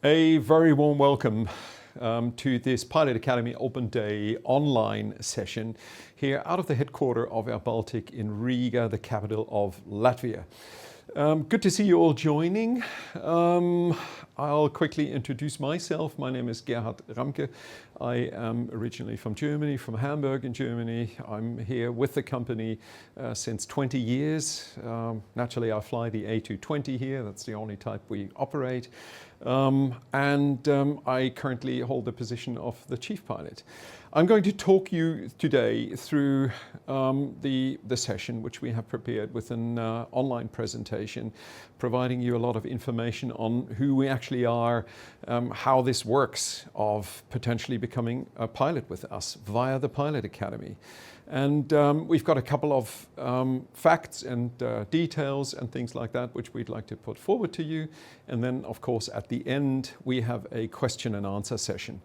A very warm welcome to this Pilot Academy Open Day online session here out of the headquarters of airBaltic in Riga, the capital of Latvia. Good to see you all joining. I'll quickly introduce myself. My name is Gerhard Ramke. I am originally from Germany, from Hamburg in Germany. I'm here with the company since 20 years. Naturally, I fly the A220 here. That's the only type we operate. I currently hold the position of the chief pilot. I'm going to talk you today through the session which we have prepared with an online presentation, providing you a lot of information on who we actually are, how this works of potentially becoming a pilot with us via the Pilot Academy. And we've got a couple of facts and details and things like that which we'd like to put forward to you. And then, of course, at the end, we have a question and answer session.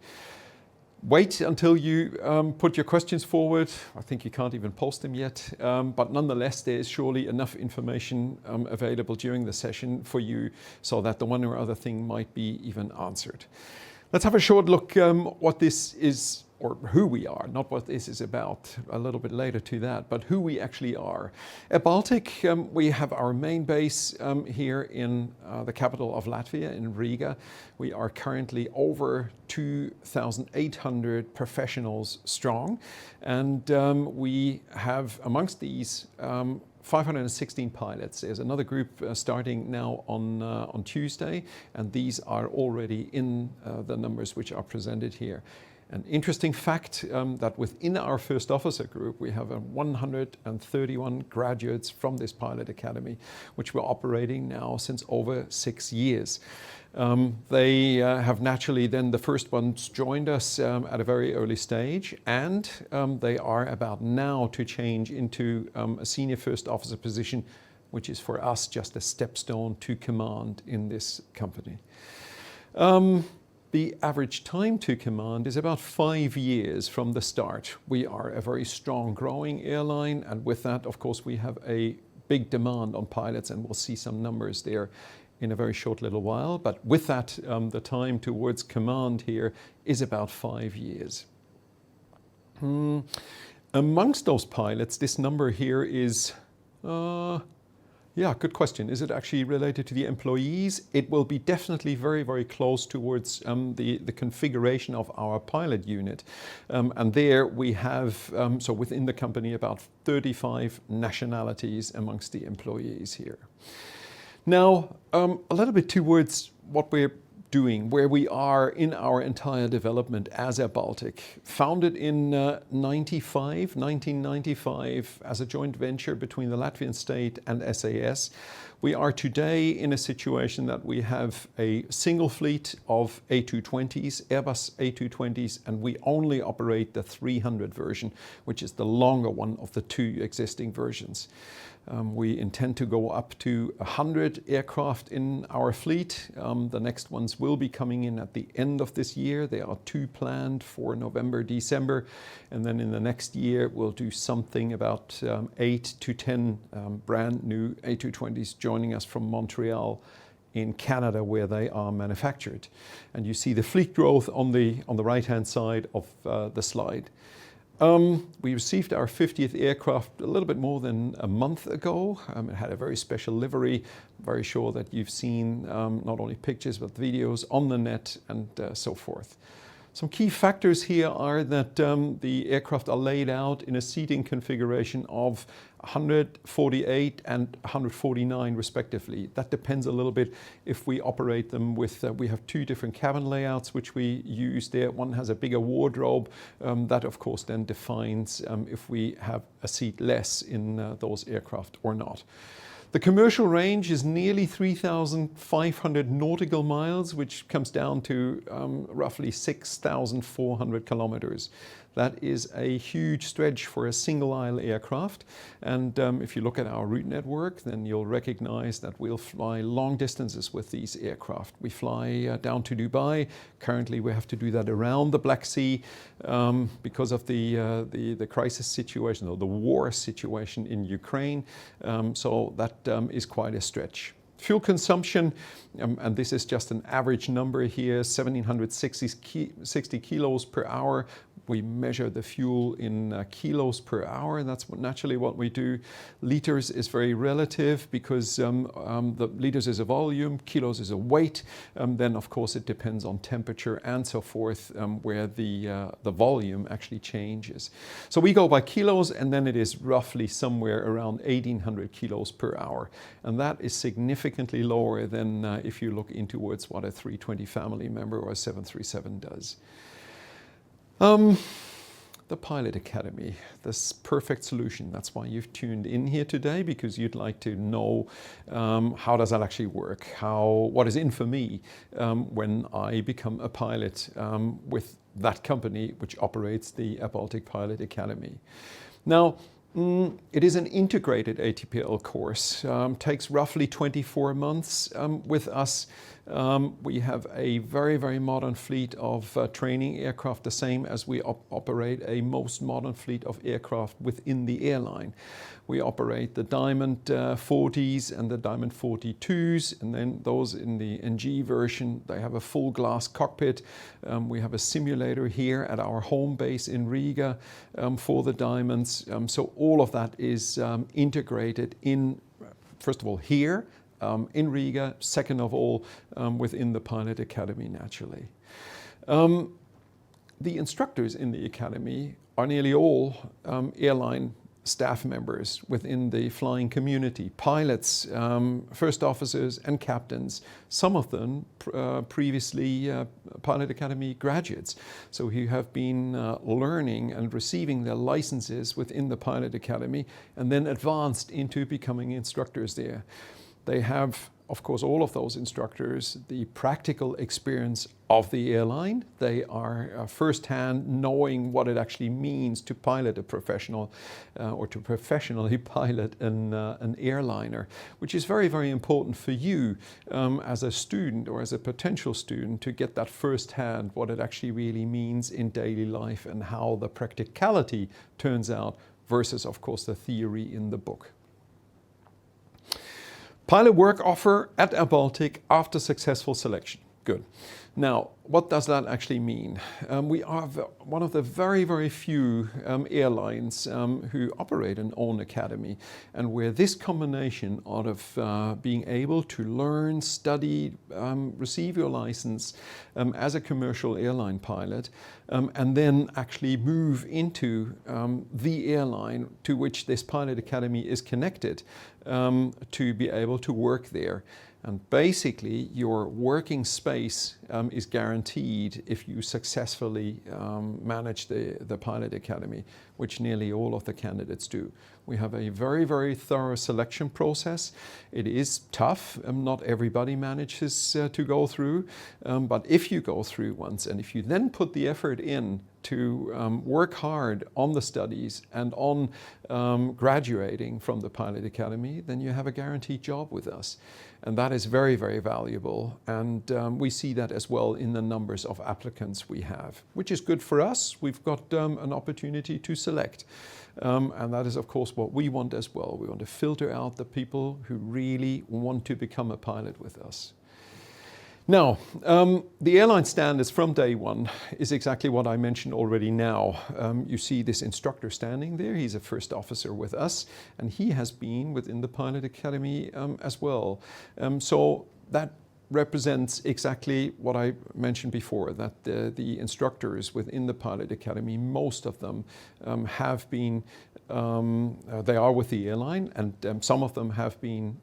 Wait until you put your questions forward. I think you can't even post them yet, but nonetheless, there is surely enough information available during the session for you so that the one or other thing might be even answered. Let's have a short look what this is, or who we are, not what this is about, a little bit later to that, but who we actually are. At Baltic, we have our main base here in the capital of Latvia, in Riga. We are currently over 2,800 professionals strong, and we have amongst these 516 pilots. There's another group starting now on Tuesday, and these are already in the numbers which are presented here. An interesting fact that within our first officer group, we have 131 graduates from this Pilot Academy, which we're operating now since over 6 years. They have naturally then the first ones joined us at a very early stage, and they are about now to change into a senior first officer position, which is for us just a stepstone to command in this company. The average time to command is about 5 years from the start. We are a very strong growing airline, and with that, of course, we have a big demand on pilots, and we'll see some numbers there in a very short little while. But with that, the time towards command here is about 5 years. Amongst those pilots, this number here is yeah, good question. Is it actually related to the employees? It will be definitely very, very close towards the configuration of our pilot unit. And there we have, so within the company, about 35 nationalities amongst the employees here. Now, a little bit towards what we're doing, where we are in our entire development as airBaltic. Founded in 1995 as a joint venture between the Latvian state and SAS. We are today in a situation that we have a single fleet of A220s, Airbus A220s, and we only operate the 300 version, which is the longer one of the two existing versions. We intend to go up to 100 aircraft in our fleet. The next ones will be coming in at the end of this year. There are 2 planned for November, December. And then in the next year, we'll do something about 8 to 10 brand new A220s joining us from Montreal in Canada, where they are manufactured. And you see the fleet growth on the right-hand side of the slide. We received our 50th aircraft a little bit more than a month ago. It had a very special livery. Very sure that you've seen not only pictures but videos on the net and so forth. Some key factors here are that the aircraft are laid out in a seating configuration of 148 and 149 respectively. That depends a little bit if we operate them with, we have 2 different cabin layouts which we use there. One has a bigger wardrobe. That of course then defines if we have a seat less in those aircraft or not. The commercial range is nearly 3,500 nautical miles, which comes down to roughly 6,400 kilometers. That is a huge stretch for a single aisle aircraft. And if you look at our route network, then you'll recognize that we'll fly long distances with these aircraft. We fly down to Dubai. Currently, we have to do that around the Black Sea because of the crisis situation or the war situation in Ukraine. So that is quite a stretch. Fuel consumption, and this is just an average number here, 1760 kilos per hour. We measure the fuel in kilos per hour, and that's naturally what we do. Liters is very relative because the liters is a volume, kilos is a weight. Then, of course, it depends on temperature and so forth, where the volume actually changes. So we go by kilos, and then it is roughly somewhere around 1800 kilos per hour. And that is significantly lower than if you look in towards what a 320 family member or a 737 does. The Pilot Academy, this perfect solution. That's why you've tuned in here today, because you'd like to know how does that actually work? What is in for me when I become a pilot with that company which operates the airBaltic Pilot Academy. Now, it is an integrated ATPL course. Takes roughly 24 months with us. We have a very, very modern fleet of training aircraft, the same as we operate a most modern fleet of aircraft within the airline. We operate the Diamond 40s and the Diamond 42s, and then those in the NG version, they have a full glass cockpit. We have a simulator here at our home base in Riga for the Diamonds. So all of that is integrated in, first of all, here, in Riga, second of all, within the Pilot Academy, naturally. The instructors in the Academy are nearly all airline staff members within the flying community, pilots, first officers and captains, some of them previously Pilot Academy graduates, so who have been learning and receiving their licenses within the Pilot Academy and then advanced into becoming instructors there. They have, of course, all of those instructors, the practical experience of the airline. They are firsthand knowing what it actually means to pilot a professional or to professionally pilot an airliner, which is very, very important for you as a student or as a potential student to get that firsthand what it actually really means in daily life and how the practicality turns out versus, of course, the theory in the book. Pilot work offer at airBaltic after successful selection. Good. Now, what does that actually mean? We are one of the very, very few airlines who operate an own academy, and where this combination of being able to learn, study, receive your license as a commercial airline pilot, and then actually move into the airline to which this Pilot Academy is connected to be able to work there. And basically, your working space is guaranteed if you successfully manage the Pilot Academy, which nearly all of the candidates do. We have a very, very thorough selection process. It is tough. Not everybody manages to go through. But if you go through once, and if you then put the effort in to work hard on the studies and on graduating from the Pilot Academy, then you have a guaranteed job with us. And that is very, very valuable. And we see that as well in the numbers of applicants we have, which is good for us. We've got an opportunity to select. And that is, of course, what we want as well. We want to filter out the people who really want to become a pilot with us. Now, the airline standards from day one is exactly what I mentioned already now. You see this instructor standing there. He's a first officer with us, and he has been within the Pilot Academy as well. So that represents exactly what I mentioned before, that the instructors within the Pilot Academy, most of them have been, they are with the airline, and some of them have been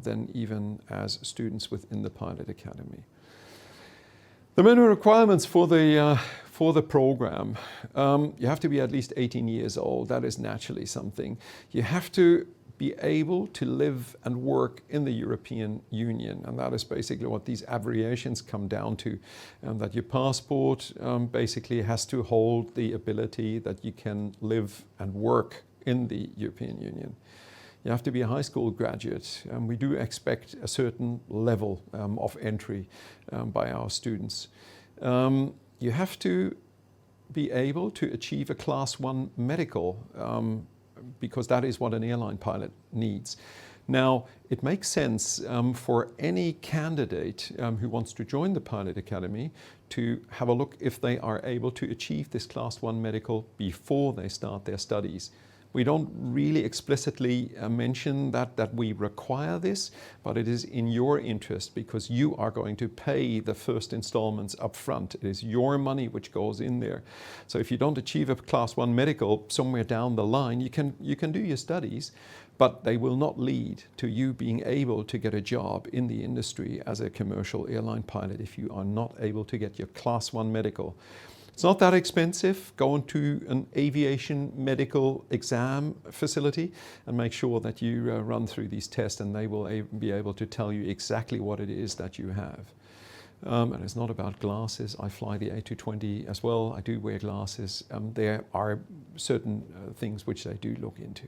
then even as students within the Pilot Academy. The minimum requirements for the program, you have to be at least 18 years old. That is naturally something. You have to be able to live and work in the European Union, and that is basically what these abbreviations come down to, that your passport basically has to hold the ability that you can live and work in the European Union. You have to be a high school graduate, and we do expect a certain level of entry by our students. You have to be able to achieve a Class 1 medical, because that is what an airline pilot needs Now, it makes sense for any candidate who wants to join the Pilot Academy to have a look if they are able to achieve this Class 1 medical before they start their studies. We don't really explicitly mention that we require this, but it is in your interest because you are going to pay the first installments up front. It is your money which goes in there. So if you don't achieve a Class 1 medical somewhere down the line, you can do your studies, but they will not lead to you being able to get a job in the industry as a commercial airline pilot if you are not able to get your Class 1 medical. It's not that expensive. Go into an aviation medical exam facility and make sure that you run through these tests, and they will be able to tell you exactly what it is that you have. And it's not about glasses. I fly the A220 as well. I do wear glasses. There are certain things which they do look into.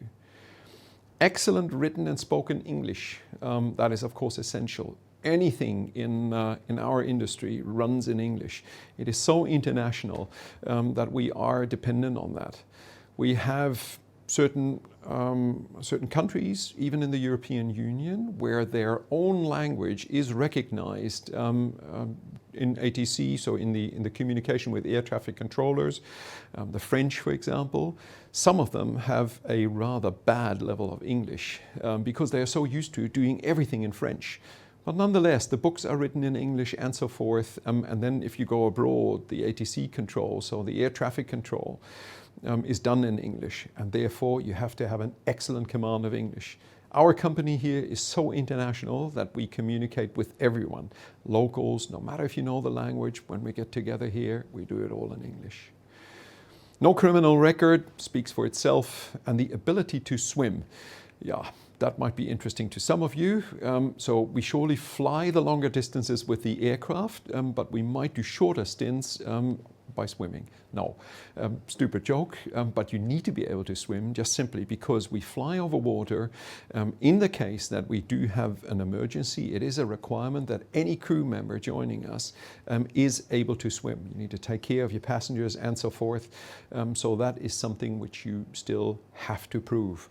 Excellent written and spoken English. That is, of course, essential. Anything in our industry runs in English. It is so international that we are dependent on that. We have certain countries, even in the European Union, where their own language is recognized in ATC, so in the communication with air traffic controllers. The French, for example, some of them have a rather bad level of English because they are so used to doing everything in French. But nonetheless, the books are written in English and so forth. And then if you go abroad, the ATC control, so the air traffic control, is done in English. And therefore, you have to have an excellent command of English. Our company here is so international that we communicate with everyone. Locals, no matter if you know the language, when we get together here, we do it all in English. No criminal record speaks for itself, and the ability to swim. Yeah, that might be interesting to some of you. So we surely fly the longer distances with the aircraft, but we might do shorter stints by swimming. No, stupid joke, but you need to be able to swim just simply because we fly over water. In the case that we do have an emergency, it is a requirement that any crew member joining us is able to swim. You need to take care of your passengers and so forth. So that is something which you still have to prove.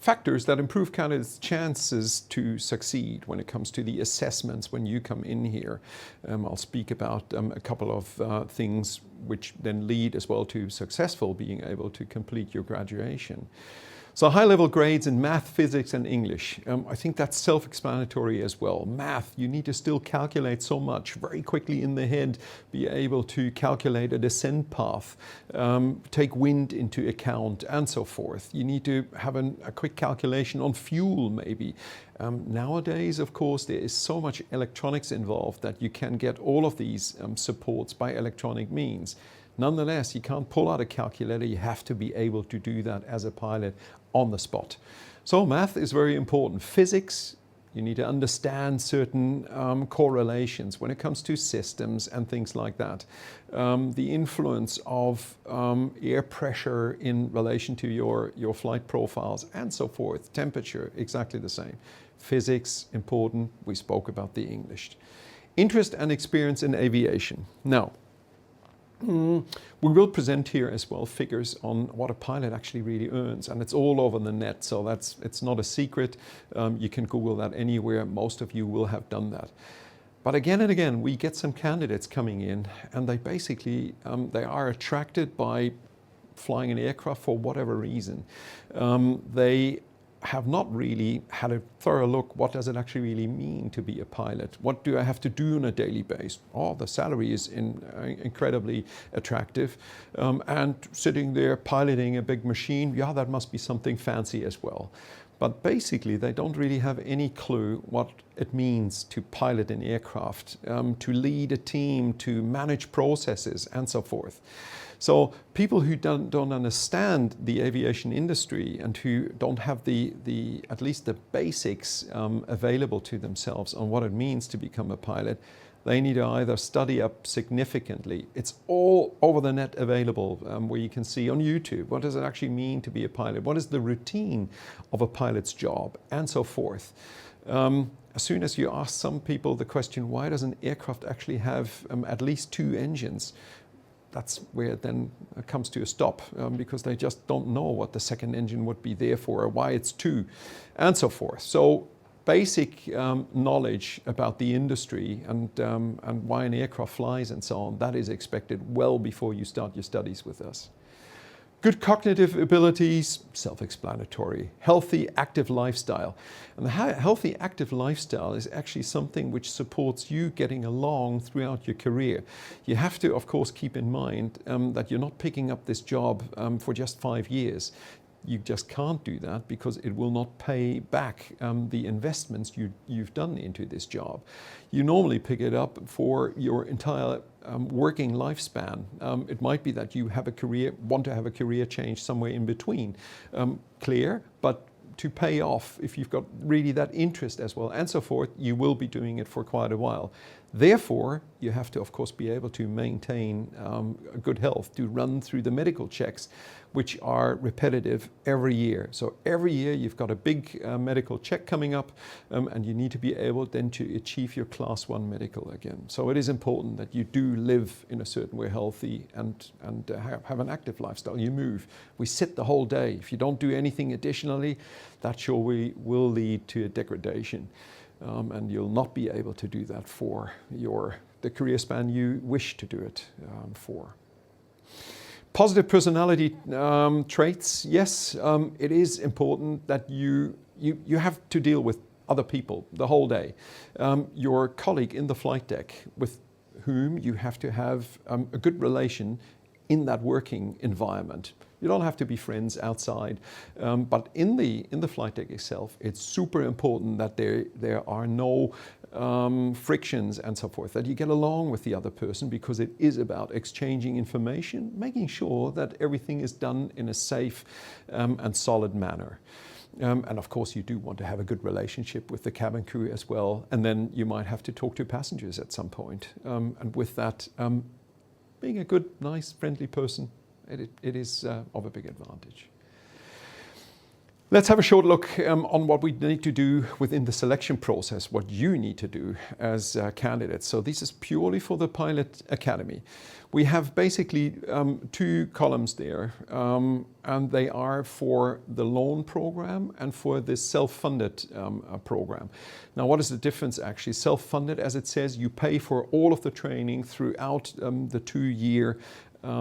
Factors that improve candidates' chances to succeed when it comes to the assessments when you come in here. I'll speak about a couple of things which then lead as well to successful being able to complete your graduation. So high-level grades in math, physics, and English. I think that's self-explanatory as well. Math, you need to still calculate so much very quickly in the head, be able to calculate a descent path, take wind into account, and so forth. You need to have a quick calculation on fuel, maybe. Nowadays, of course, there is so much electronics involved that you can get all of these supports by electronic means. Nonetheless, you can't pull out a calculator. You have to be able to do that as a pilot on the spot. So math is very important. Physics, you need to understand certain correlations when it comes to systems and things like that. The influence of air pressure in relation to your flight profiles and so forth. Temperature, exactly the same. Physics, important. We spoke about the English. Interest and experience in aviation. Now, we will present here as well figures on what a pilot actually really earns, and it's all over the net, so it's not a secret. You can Google that anywhere. Most of you will have done that. But again and again, we get some candidates coming in, and they basically they are attracted by flying an aircraft for whatever reason. They have not really had a thorough look, what does it actually really mean to be a pilot? What do I have to do on a daily basis? Oh, the salary is incredibly attractive. And sitting there piloting a big machine, yeah, that must be something fancy as well. But basically, they don't really have any clue what it means to pilot an aircraft, to lead a team, to manage processes, and so forth. So people who don't understand the aviation industry and who don't have at least the basics available to themselves on what it means to become a pilot, they need to either study up significantly. It's all over the net available, where you can see on YouTube, what does it actually mean to be a pilot? What is the routine of a pilot's job? And so forth. As soon as you ask some people the question, why does an aircraft actually have at least 2 engines? that's where it then comes to a stop, because they just don't know what the second engine would be there for, or why it's two, and so forth. So basic knowledge about the industry and why an aircraft flies and so on, that is expected well before you start your studies with us. Good cognitive abilities, self-explanatory. Healthy, active lifestyle. And the healthy, active lifestyle is actually something which supports you getting along throughout your career. You have to, of course, keep in mind that you're not picking up this job for just 5 years. You just can't do that because it will not pay back the investments you've done into this job. You normally pick it up for your entire working lifespan. It might be that you have want to have a career change somewhere in between. Clear, but to pay off, if you've got really that interest as well and so forth, you will be doing it for quite a while. Therefore, you have to, of course, be able to maintain good health, to run through the medical checks, which are repetitive every year. So every year you've got a big medical check coming up, and you need to be able then to achieve your Class 1 medical again. So it is important that you do live in a certain way healthy and have an active lifestyle. You move. We sit the whole day. If you don't do anything additionally, that surely will lead to a degradation. And you'll not be able to do that for the career span you wish to do it for. Positive personality traits, yes, it is important that you have to deal with other people the whole day. Your colleague in the flight deck with whom you have to have a good relation in that working environment. You don't have to be friends outside, but in the flight deck itself, it's super important that there are no frictions and so forth, that you get along with the other person, because it is about exchanging information, making sure that everything is done in a safe and solid manner. And of course, you do want to have a good relationship with the cabin crew as well, and then you might have to talk to passengers at some point. And with that, being a good, nice, friendly person, it is of a big advantage. Let's have a short look on what we need to do within the selection process, what you need to do as candidates. So this is purely for the Pilot Academy. We have basically 2 columns there, and they are for the loan program and for the self-funded program. Now, what is the difference actually? Self-funded, as it says, you pay for all of the training throughout the 2-year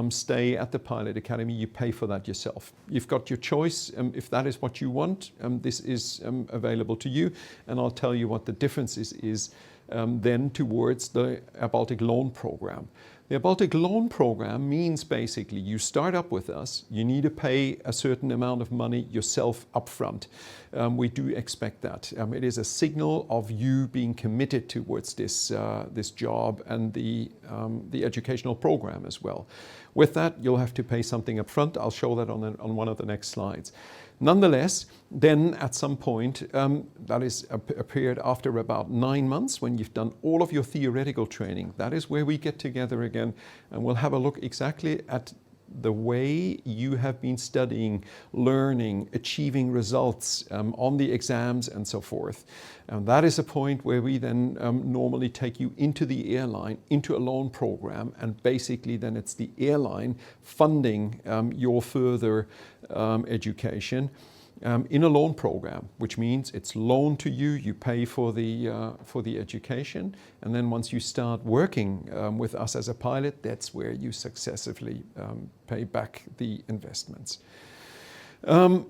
stay at the Pilot Academy. You pay for that yourself. You've got your choice if that is what you want. This is available to you, and I'll tell you what the difference is then towards the airBaltic loan program. The airBaltic loan program means basically you start up with us, you need to pay a certain amount of money yourself upfront. We do expect that. It is a signal of you being committed towards this job and the educational program as well. With that, you'll have to pay something upfront. I'll show that on one of the next slides. Nonetheless, then at some point, that is a period after about 9 months, when you've done all of your theoretical training, that is where we get together again, and we'll have a look exactly at the way you have been studying, learning, achieving results on the exams and so forth. And that is a point where we then normally take you into the airline, into a loan program, and basically then it's the airline funding your further education in a loan program, which means it's loaned to you, you pay for the education, and then once you start working with us as a pilot, that's where you successively pay back the investments.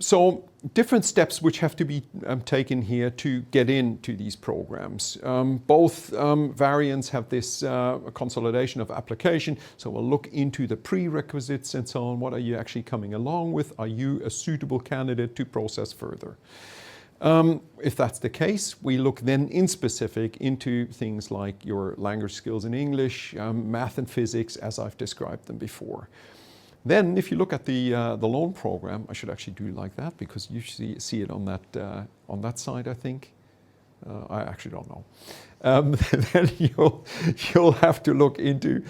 So different steps which have to be taken here to get into these programs. Both variants have this consolidation of application, so we'll look into the prerequisites and so on. What are you actually coming along with? Are you a suitable candidate to process further? If that's the case, we look then in specific into things like your language skills in English, math and physics, as I've described them before. Then, if you look at the loan program, I should actually do like that because you see it on that side, I think. I actually don't know. Then you'll have to look into.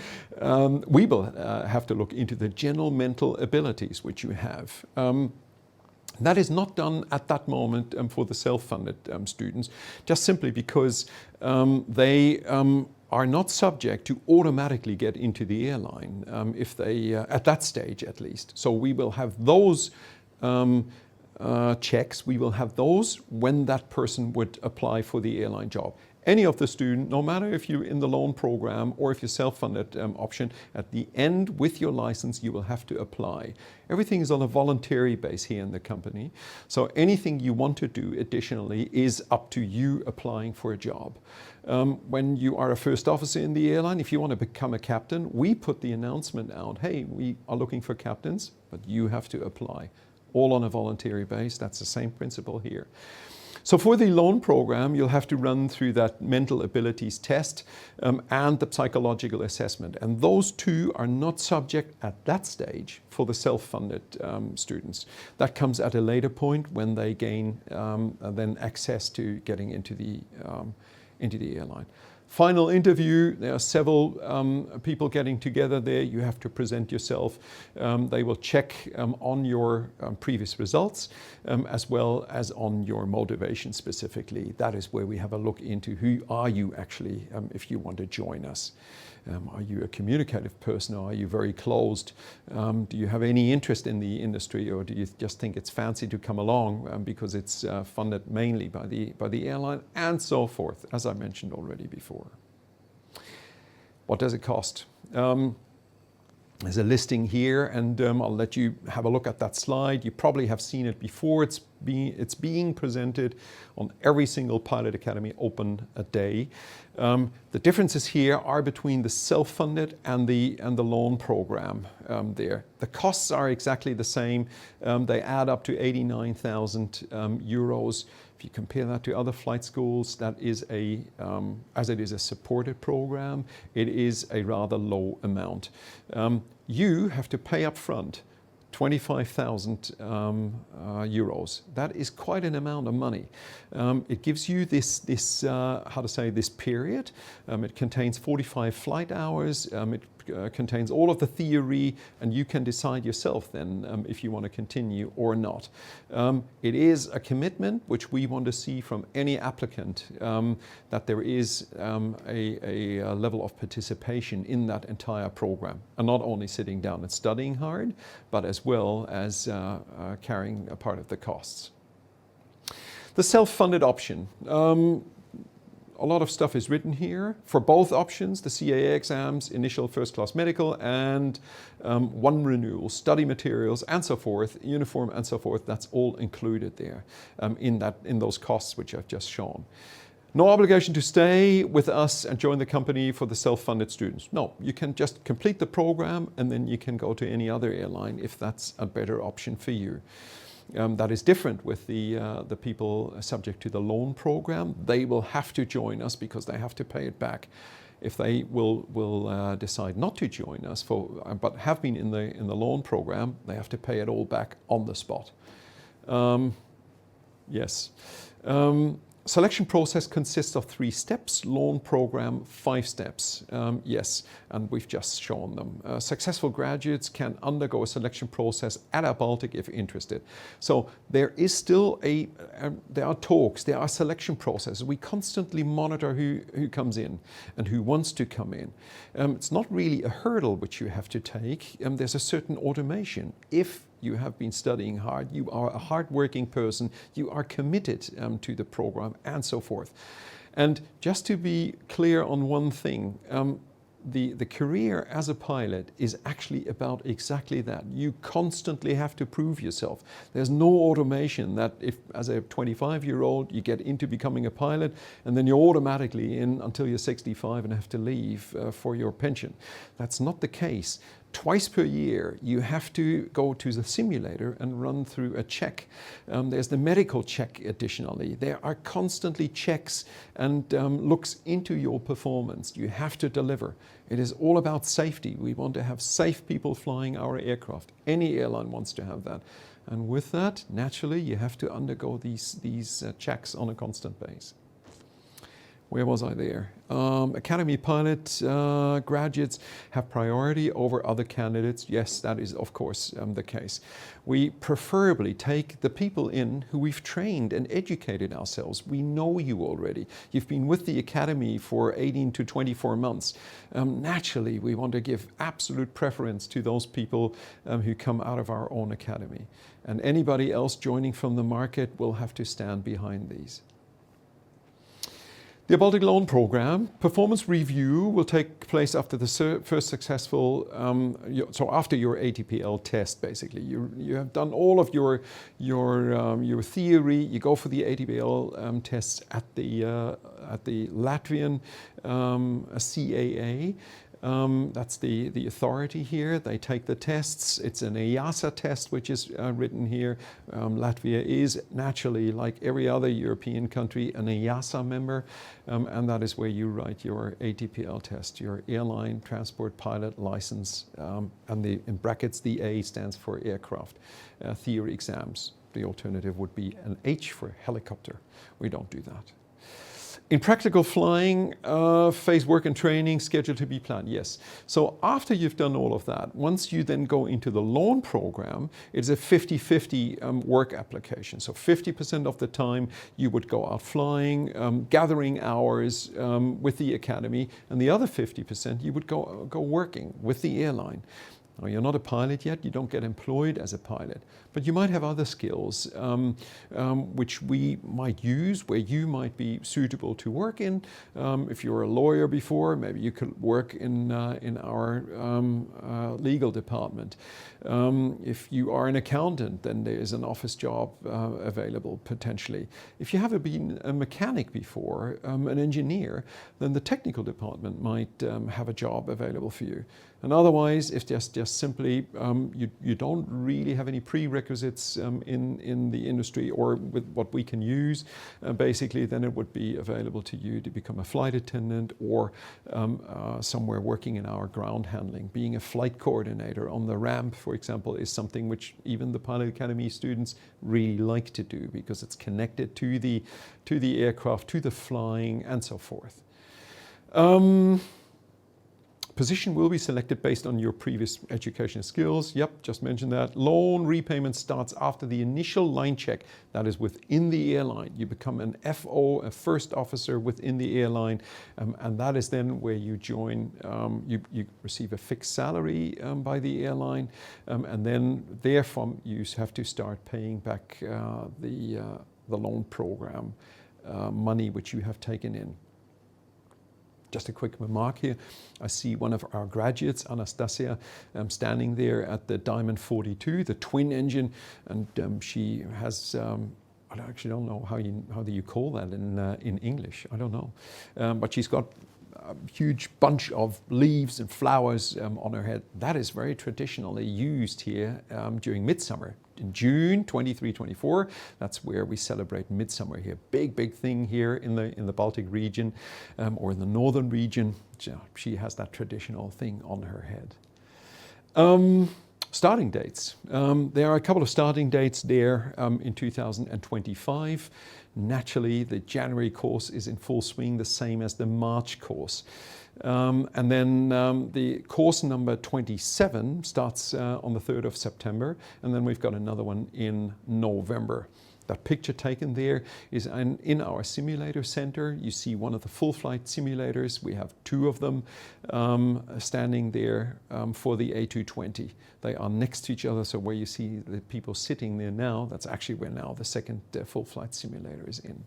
We will have to look into the general mental abilities which you have. That is not done at that moment for the self-funded students, just simply because they are not subject to automatically get into the airline if they, at that stage at least. So we will have those checks, we will have those when that person would apply for the airline job. Any of the student, no matter if you're in the loan program or if you're self-funded option, at the end with your license you will have to apply. Everything is on a voluntary base here in the company. So anything you want to do additionally is up to you applying for a job. When you are a first officer in the airline, if you want to become a captain, we put the announcement out, hey, we are looking for captains, but you have to apply. All on a voluntary base. That's the same principle here. So for the loan program, you'll have to run through that mental abilities test and the psychological assessment. And those two are not subject at that stage for the self-funded students. That comes at a later point when they gain then access to getting into the airline. Final interview, there are several people getting together there. You have to present yourself. They will check on your previous results as well as on your motivation specifically. That is where we have a look into who are you actually if you want to join us. Are you a communicative person, or are you very closed? Do you have any interest in the industry, or do you just think it's fancy to come along because it's funded mainly by the airline, and so forth, as I mentioned already before. What does it cost? There's a listing here, and I'll let you have a look at that slide. You probably have seen it before. It's being presented on every single Pilot Academy Open a day. The differences here are between the self-funded and the loan program there. The costs are exactly the same. They add up to 89,000 euros. If you compare that to other flight schools, that is as it is a supported program, it is a rather low amount. You have to pay up front 25,000 euros. That is quite an amount of money. It gives you this period. It contains 45 flight hours. It contains all of the theory, and you can decide yourself then if you want to continue or not. It is a commitment which we want to see from any applicant, that there is a level of participation in that entire program, and not only sitting down and studying hard, but as well as carrying a part of the costs. The self-funded option. A lot of stuff is written here. For both options, the CAA exams, initial first class medical, and one renewal, study materials and so forth, uniform and so forth, that's all included there in those costs which I've just shown. No obligation to stay with us and join the company for the self-funded students. No, you can just complete the program and then you can go to any other airline if that's a better option for you. That is different with the people subject to the loan program. They will have to join us because they have to pay it back. If they will decide not to join us but have been in the loan program, they have to pay it all back on the spot. Yes. Selection process consists of 3 steps, loan program 5 steps. Yes, and we've just shown them. Successful graduates can undergo a selection process at airBaltic if interested. So there is still there are talks, there are selection processes. We constantly monitor who comes in and who wants to come in. It's not really a hurdle which you have to take. There's a certain automation. If you have been studying hard, you are a hard-working person, you are committed to the program and so forth. And just to be clear on one thing, the career as a pilot is actually about exactly that. You constantly have to prove yourself. There's no automation that if as a 25-year-old you get into becoming a pilot and then you're automatically in until you're 65 and have to leave for your pension. That's not the case. Twice per year, you have to go to the simulator and run through a check. There's the medical check additionally. There are constantly checks and looks into your performance. You have to deliver. It is all about safety. We want to have safe people flying our aircraft. Any airline wants to have that. And with that, naturally, you have to undergo these checks on a constant basis. Where was I there? Academy pilot graduates have priority over other candidates. Yes, that is of course the case. We preferably take the people in who we've trained and educated ourselves. We know you already. You've been with the academy for 18 to 24 months. Naturally, we want to give absolute preference to those people who come out of our own academy. And anybody else joining from the market will have to stand behind these. The airBaltic loan program performance review will take place after the first successful, so after your ATPL test, basically. You have done all of your theory. You go for the ATPL tests at the Latvian CAA. That's the authority here. They take the tests. It's an EASA test, which is written here. Latvia is naturally, like every other European country, an EASA member, and that is where you write your ATPL test, your airline transport pilot license, and in brackets, the A stands for aircraft theory exams. The alternative would be an H for helicopter. We don't do that. In practical flying, phase work and training scheduled to be planned, yes. So after you've done all of that, once you then go into the loan program, it's a 50-50 work application. So 50% of the time you would go out flying, gathering hours with the academy, and the other 50% you would go working with the airline. Now, you're not a pilot yet, you don't get employed as a pilot, but you might have other skills which we might use, where you might be suitable to work in. If you're a lawyer before, maybe you could work in our legal department. If you are an accountant, then there's an office job available potentially. If you haven't been a mechanic before, an engineer, then the technical department might have a job available for you. And otherwise, if just simply you don't really have any prerequisites in the industry or with what we can use, basically, then it would be available to you to become a flight attendant or somewhere working in our ground handling. Being a flight coordinator on the ramp, for example, is something which even the Pilot Academy students really like to do because it's connected to the aircraft, to the flying, and so forth. Position will be selected based on your previous education skills. Yep, just mentioned that. Loan repayment starts after the initial line check. That is within the airline. You become an FO, a first officer within the airline, and that is then where you join. You receive a fixed salary by the airline, and then therefrom you have to start paying back the loan program money which you have taken in. Just a quick remark here. I see one of our graduates, Anastasia, standing there at the Diamond 42, the twin engine, and she has, I actually don't know how do you call that in English, I don't know. But she's got a huge bunch of leaves and flowers on her head. That is very traditionally used here during midsummer. In June 23-24, that's where we celebrate midsummer here. Big thing here in the Baltic region or in the northern region. She has that traditional thing on her head. Starting dates. There are a couple of starting dates there in 2025. Naturally, the January course is in full swing, the same as the March course. And then the course number 27 starts on the 3rd of September, and then we've got another one in November. That picture taken there is in our simulator center. You see one of the full flight simulators. We have two of them standing there for the A220. They are next to each other, so where you see the people sitting there now, that's actually where now the second full flight simulator is in.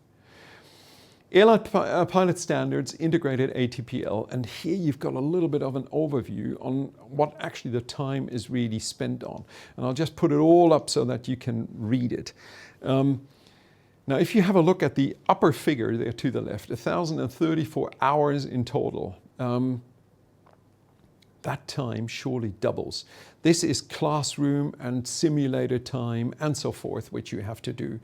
Airline pilot standards, integrated ATPL, and here you've got a little bit of an overview on what actually the time is really spent on. And I'll just put it all up so that you can read it. Now, if you have a look at the upper figure there to the left, 1,034 hours in total, that time surely doubles. This is classroom and simulator time and so forth, which you have to do.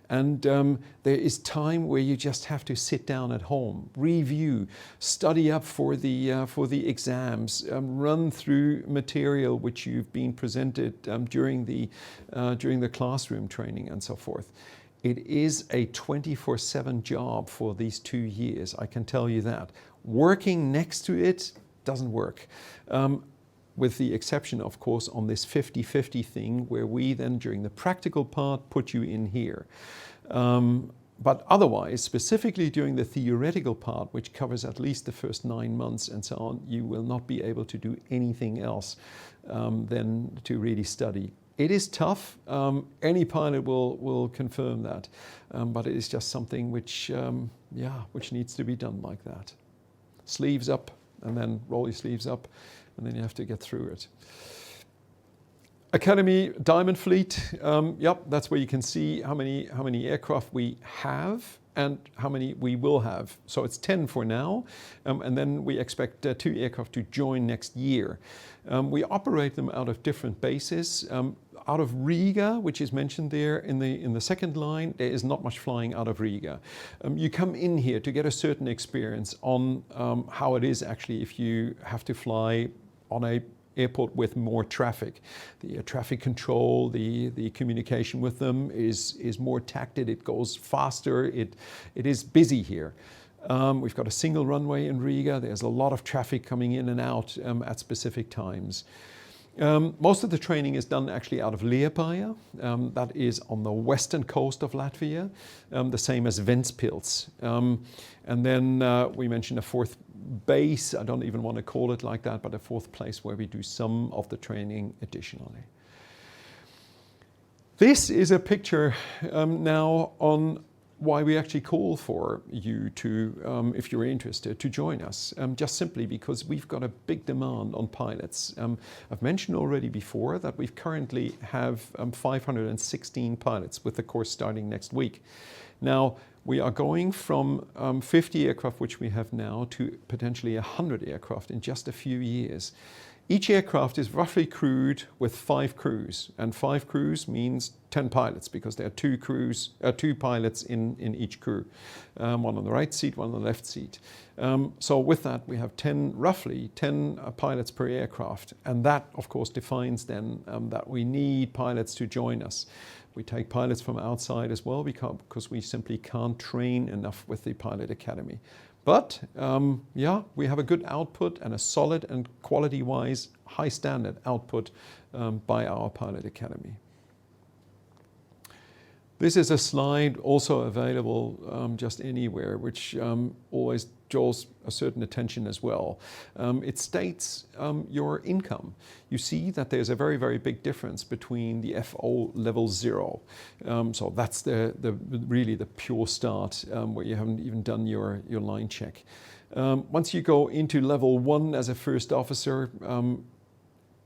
And there is time where you just have to sit down at home, review, study up for the exams, run through material which you've been presented during the classroom training and so forth. It is a 24/7 job for these 2 years, I can tell you that. Working next to it doesn't work. With the exception, of course, on this 50-50 thing, where we then, during the practical part, put you in here. But otherwise, specifically during the theoretical part, which covers at least the first 9 months and so on, you will not be able to do anything else than to really study. It is tough. Any pilot will confirm that, but it is just something which needs to be done like that. Sleeves up, and then roll your sleeves up, and then you have to get through it. Academy Diamond Fleet. Yep, that's where you can see how many aircraft we have and how many we will have. So it's 10 for now, and then we expect 2 aircraft to join next year. We operate them out of different bases. Out of Riga, which is mentioned there in the second line, there is not much flying out of Riga. You come in here to get a certain experience on how it is actually if you have to fly on a airport with more traffic. The traffic control, the communication with them is more tacted, it goes faster, it is busy here. We've got a single runway in Riga. There's a lot of traffic coming in and out at specific times. Most of the training is done actually out of Liepāja. That is on the western coast of Latvia, the same as Ventspils. And then we mentioned a 4th base. I don't even want to call it like that, but a 4th place where we do some of the training additionally. This is a picture now on why we actually call for you to, if you're interested, to join us, just simply because we've got a big demand on pilots. I've mentioned already before that we currently have 516 pilots with the course starting next week. Now, we are going from 50 aircraft, which we have now, to potentially 100 aircraft in just a few years. Each aircraft is roughly crewed with 5 crews, and 5 crews means 10 pilots because there are 2 pilots in each crew, one on the right seat, one on the left seat. So with that, we have roughly 10 pilots per aircraft, and that, of course, defines then that we need pilots to join us. We take pilots from outside as well because we simply can't train enough with the pilot academy. But we have a good output and a solid and quality-wise high standard output by our pilot academy. This is a slide also available just anywhere, which always draws a certain attention as well. It states your income. You see that there's a very, very big difference between the FO level 0. So that's really the pure start where you haven't even done your line check. Once you go into level 1 as a first officer,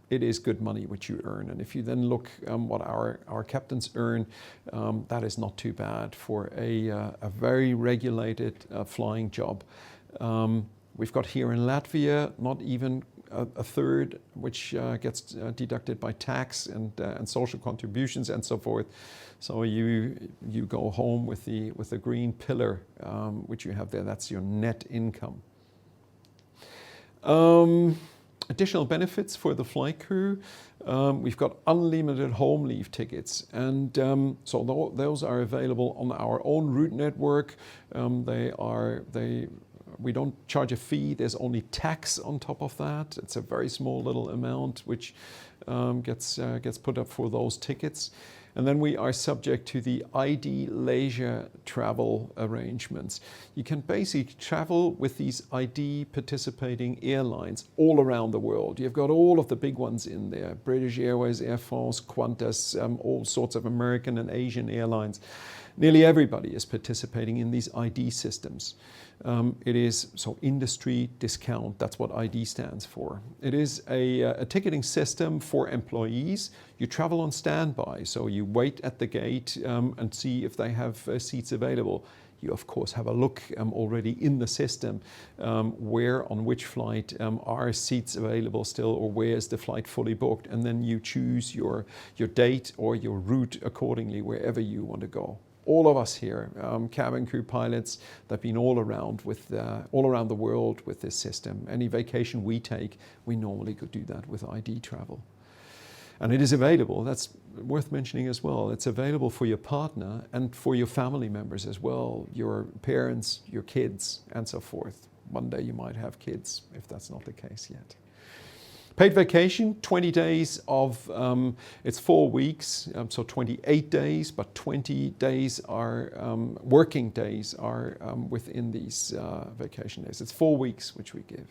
it is good money which you earn. And if you then look what our captains earn, that is not too bad for a very regulated flying job. We've got here in Latvia not even a third, which gets deducted by tax and social contributions and so forth. So you go home with the green pillar which you have there. That's your net income. Additional benefits for the flight crew. We've got unlimited home leave tickets, and so those are available on our own route network. We don't charge a fee. There's only tax on top of that. It's a very small little amount which gets put up for those tickets. And then we are subject to the ID leisure travel arrangements. You can basically travel with these ID participating airlines all around the world. You've got all of the big ones in there: British Airways, Air France, Qantas, all sorts of American and Asian airlines. Nearly everybody is participating in these ID systems. It is so industry discount, that's what ID stands for. It is a ticketing system for employees. You travel on standby, so you wait at the gate and see if they have seats available. You, of course, have a look already in the system where on which flight are seats available still, or where is the flight fully booked, and then you choose your date or your route accordingly wherever you want to go. All of us here, cabin crew pilots, they've been all around the world with this system. Any vacation we take, we normally could do that with ID travel. And it is available, that's worth mentioning as well. It's available for your partner and for your family members as well, your parents, your kids, and so forth. One day you might have kids, if that's not the case yet. Paid vacation, 20 days of, it's 4 weeks, so 28 days, but 20 days are, working days are within these vacation days. It's 4 weeks which we give.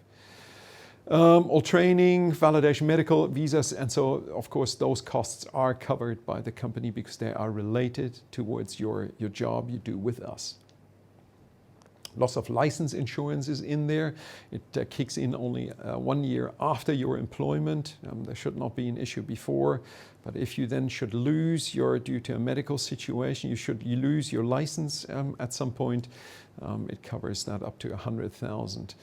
All training, validation, medical, visas, and so of course those costs are covered by the company because they are related towards your job you do with us. Loss of license insurance is in there. It kicks in only 1 year after your employment. There should not be an issue before, but if you then should lose due to a medical situation, you lose your license at some point, it covers that up to 100,000.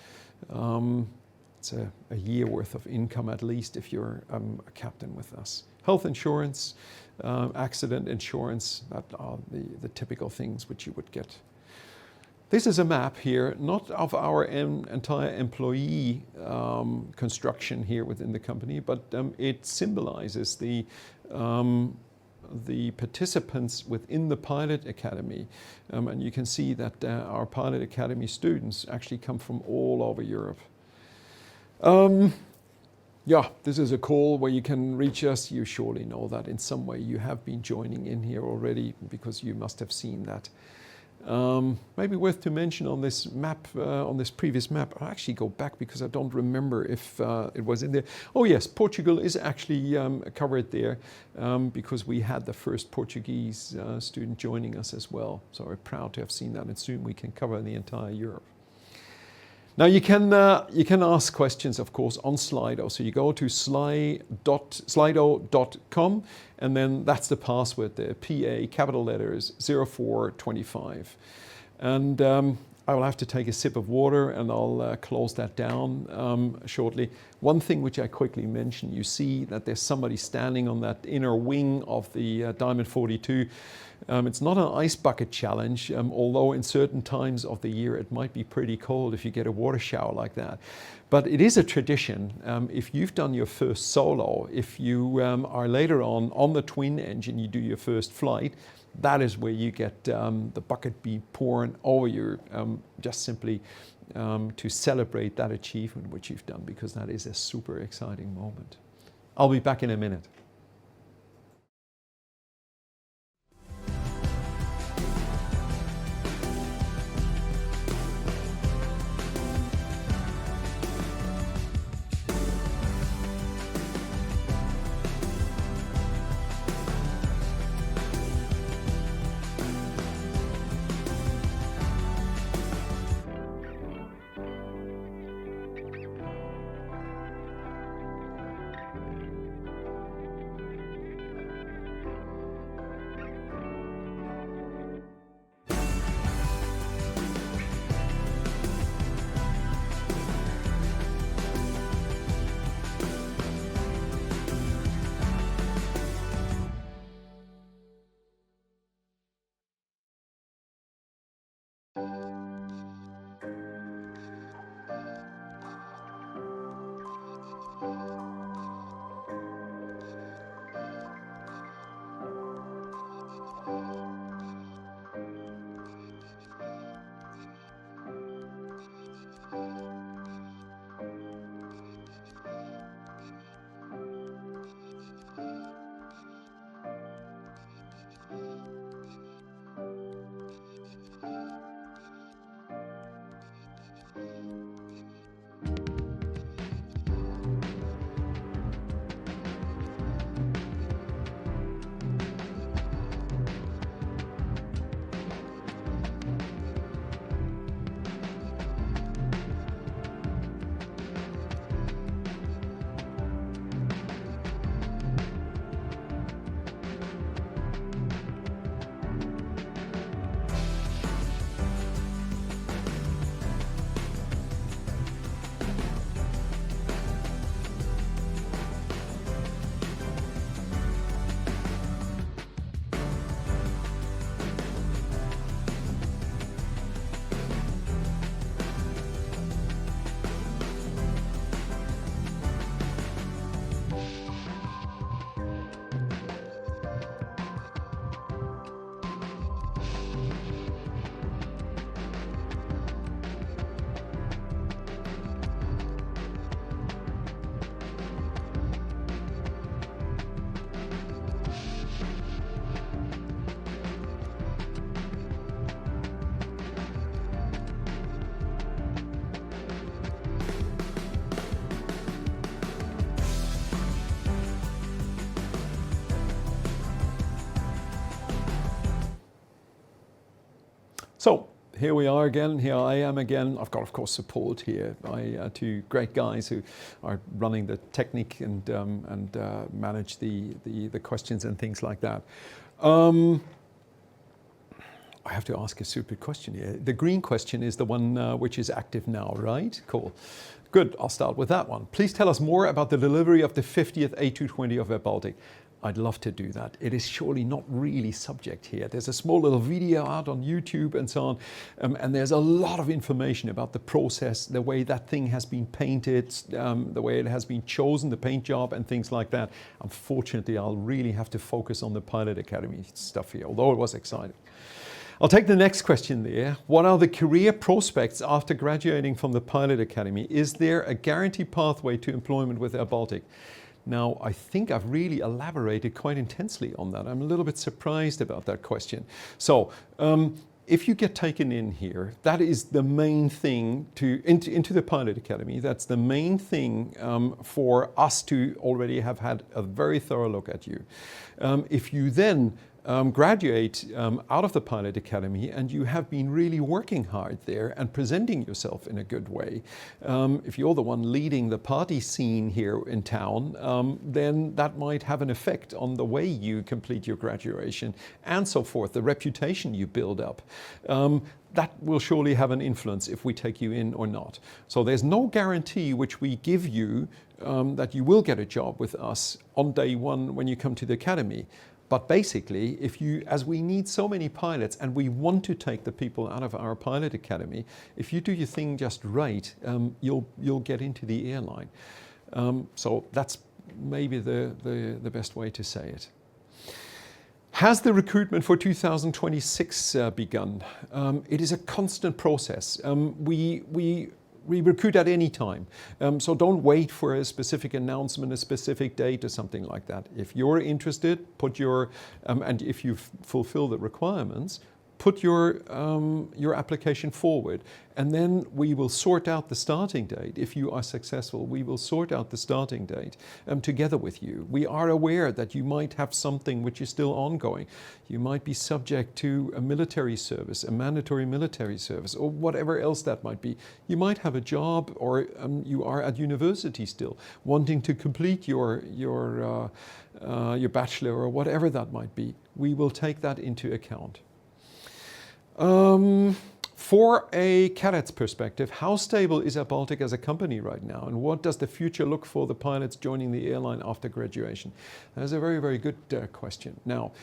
It's a year worth of income at least if you're a captain with us. Health insurance, accident insurance, that are the typical things which you would get. This is a map here, not of our entire employee construction here within the company, but it symbolizes the participants within the Pilot Academy. And you can see that our Pilot Academy students actually come from all over Europe. Yeah, this is a call where you can reach us. You surely know that in some way you have been joining in here already because you must have seen that. Maybe worth to mention on this map, on this previous map, I'll actually go back because I don't remember if it was in there. Oh yes, Portugal is actually covered there because we had the first Portuguese student joining us as well. So we're proud to have seen that, and soon we can cover the entire Europe. Now you can ask questions, of course, on Slido. So you go to slido.com, and then that's the password there, PA, capital letters, 0425. And I will have to take a sip of water, and I'll close that down shortly. One thing which I quickly mentioned, you see that there's somebody standing on that inner wing of the Diamond 42. It's not an ice bucket challenge, although in certain times of the year it might be pretty cold if you get a water shower like that. But it is a tradition. If you've done your first solo, if you are later on the twin engine, you do your first flight, that is where you get the bucket be pouring over you, just simply to celebrate that achievement which you've done, because that is a super exciting moment. I'll be back in a minute. So here we are again, here I am again. I've got, of course, support here by two great guys who are running the technique and manage the questions and things like that. I have to ask a stupid question here. The green question is the one which is active now, right? Cool. Good, I'll start with that one. Please tell us more about the delivery of the 50th A220 of airBaltic. I'd love to do that. It is surely not really subject here. There's a small little video out on YouTube and so on, and there's a lot of information about the process, the way that thing has been painted, the way it has been chosen, the paint job and things like that. Unfortunately, I'll really have to focus on the Pilot Academy stuff here, although it was exciting. I'll take the next question there. What are the career prospects after graduating from the Pilot Academy? Is there a guaranteed pathway to employment with airBaltic? Now, I think I've really elaborated quite intensely on that. I'm a little bit surprised about that question. So, if you get taken in here, that is the main thing into the Pilot Academy. That's the main thing for us to already have had a very thorough look at you. If you then graduate out of the Pilot Academy and you have been really working hard there and presenting yourself in a good way, if you're the one leading the party scene here in town, then that might have an effect on the way you complete your graduation and so forth, the reputation you build up. That will surely have an influence if we take you in or not. So there's no guarantee which we give you that you will get a job with us on day one when you come to the Academy. But basically, as we need so many pilots and we want to take the people out of our Pilot Academy, if you do your thing just right, you'll get into the airline. So that's maybe the best way to say it. Has the recruitment for 2026 begun? It is a constant process. We recruit at any time. So don't wait for a specific announcement, a specific date or something like that. If you're interested, and if you fulfill the requirements, put your application forward, and then we will sort out the starting date. If you are successful, we will sort out the starting date together with you. We are aware that you might have something which is still ongoing. You might be subject to a military service, a mandatory military service, or whatever else that might be. You might have a job, or you are at university still, wanting to complete your bachelor or whatever that might be. We will take that into account. For a cadet's perspective, how stable is airBaltic as a company right now, and what does the future look for the pilots joining the airline after graduation? That's a very, very good question. Now,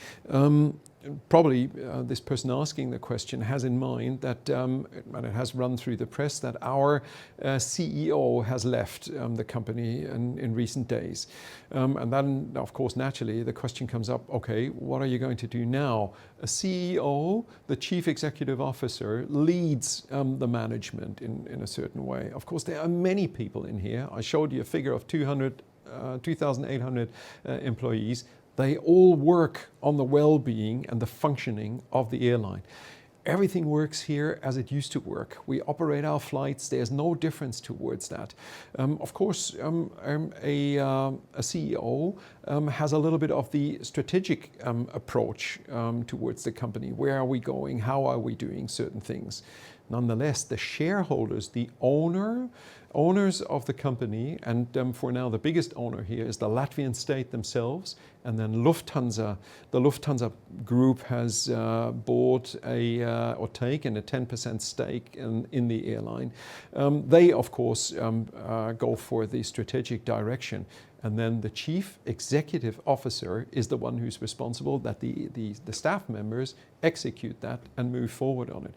probably this person asking the question has in mind that, and it has run through the press, that our CEO has left the company in recent days. And then, of course, naturally, the question comes up, okay, what are you going to do now? A CEO, the chief executive officer, leads the management in a certain way. Of course, there are many people in here. I showed you a figure of 2,800 employees. They all work on the well-being and the functioning of the airline. Everything works here as it used to work. We operate our flights. There's no difference towards that. Of course, a CEO has a little bit of the strategic approach towards the company. Where are we going? How are we doing certain things? Nonetheless, the shareholders, the owners of the company, and for now the biggest owner here is the Latvian state themselves, and then Lufthansa. The Lufthansa group has bought or taken a 10% stake in the airline. They, of course, go for the strategic direction. And then the chief executive officer is the one who's responsible that the staff members execute that and move forward on it.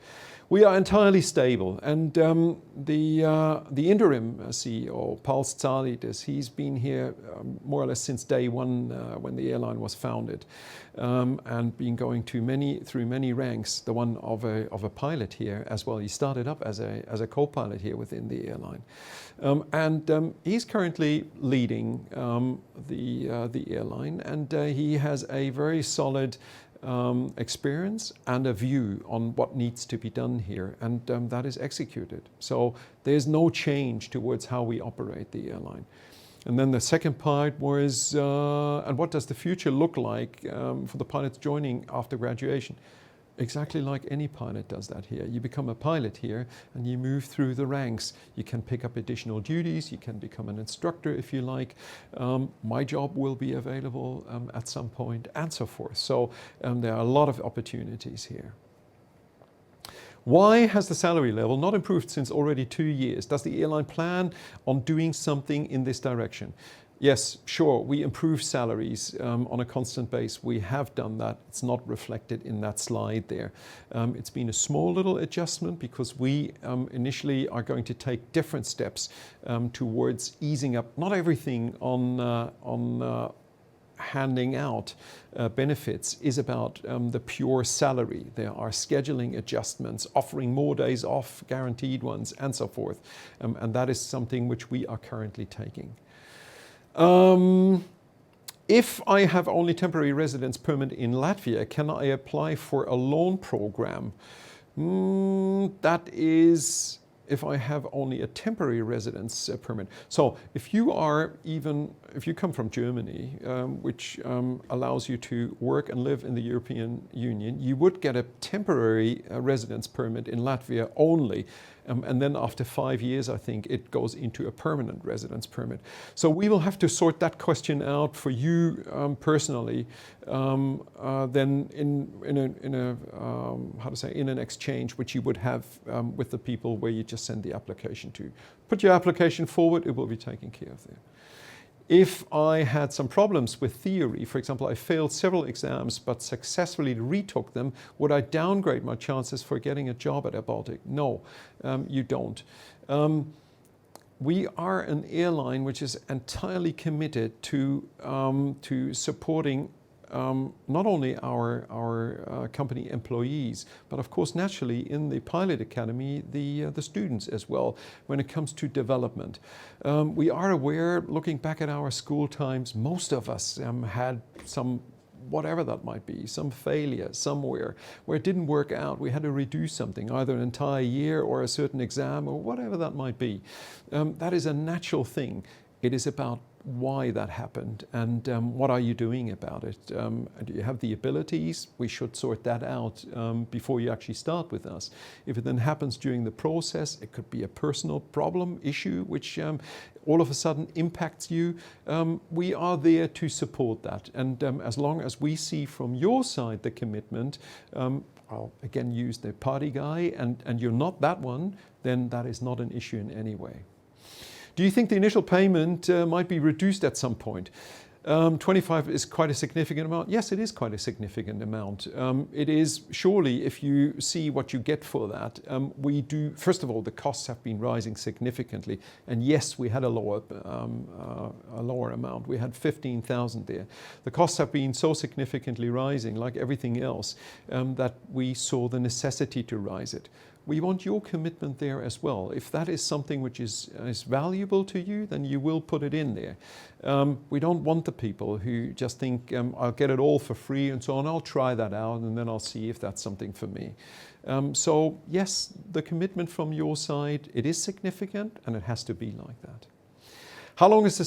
We are entirely stable, and the interim CEO, Pauls Tzalidis, he's been here more or less since day one when the airline was founded, and been going through many ranks. The one of a pilot here as well. He started up as a co-pilot here within the airline, and he's currently leading the airline, and he has a very solid experience and a view on what needs to be done here, and that is executed. So there's no change towards how we operate the airline. And then the second part was, and what does the future look like for the pilots joining after graduation? exactly like any pilot does that here. You become a pilot here and you move through the ranks. You can pick up additional duties, you can become an instructor if you like. My job will be available at some point, and so forth. So there are a lot of opportunities here. Why has the salary level not improved since already 2 years? Does the airline plan on doing something in this direction? Yes, sure, we improve salaries on a constant base. We have done that. It's not reflected in that slide there. It's been a small little adjustment because we initially are going to take different steps towards easing up, not everything on handing out benefits is about the pure salary. There are scheduling adjustments, offering more days off, guaranteed ones, and so forth. And that is something which we are currently taking. If I have only temporary residence permit in Latvia, can I apply for a loan program? That is if I have only a temporary residence permit. So if you come from Germany, which allows you to work and live in the European Union, you would get a temporary residence permit in Latvia only. And then after 5 years, I think it goes into a permanent residence permit. So we will have to sort that question out for you personally. Then in an exchange which you would have with the people where you just send the application to. Put your application forward; it will be taken care of there. If I had some problems with theory, for example, I failed several exams but successfully retook them, would I downgrade my chances for getting a job at airBaltic? No, you don't. We are an airline which is entirely committed to supporting not only our company employees, but of course naturally in the pilot academy the students as well when it comes to development. We are aware, looking back at our school times, most of us had some, whatever that might be, some failure somewhere where it didn't work out. We had to redo something, either an entire year or a certain exam or whatever that might be. That is a natural thing. It is about why that happened and what are you doing about it. Do you have the abilities? We should sort that out before you actually start with us. If it then happens during the process, it could be a personal problem, issue, which all of a sudden impacts you. We are there to support that. And as long as we see from your side the commitment, I'll again use the party guy, and you're not that one, then that is not an issue in any way. Do you think the initial payment might be reduced at some point? 25 is quite a significant amount. Yes, it is quite a significant amount. It is surely, if you see what you get for that. We do, first of all, the costs have been rising significantly. And yes, we had a lower amount. We had 15,000 there. The costs have been so significantly rising, like everything else, that we saw the necessity to rise it. We want your commitment there as well. If that is something which is valuable to you, then you will put it in there. We don't want the people who just think, I'll get it all for free and so on. I'll try that out and then I'll see if that's something for me. So yes, the commitment from your side, it is significant and it has to be like that. How long is the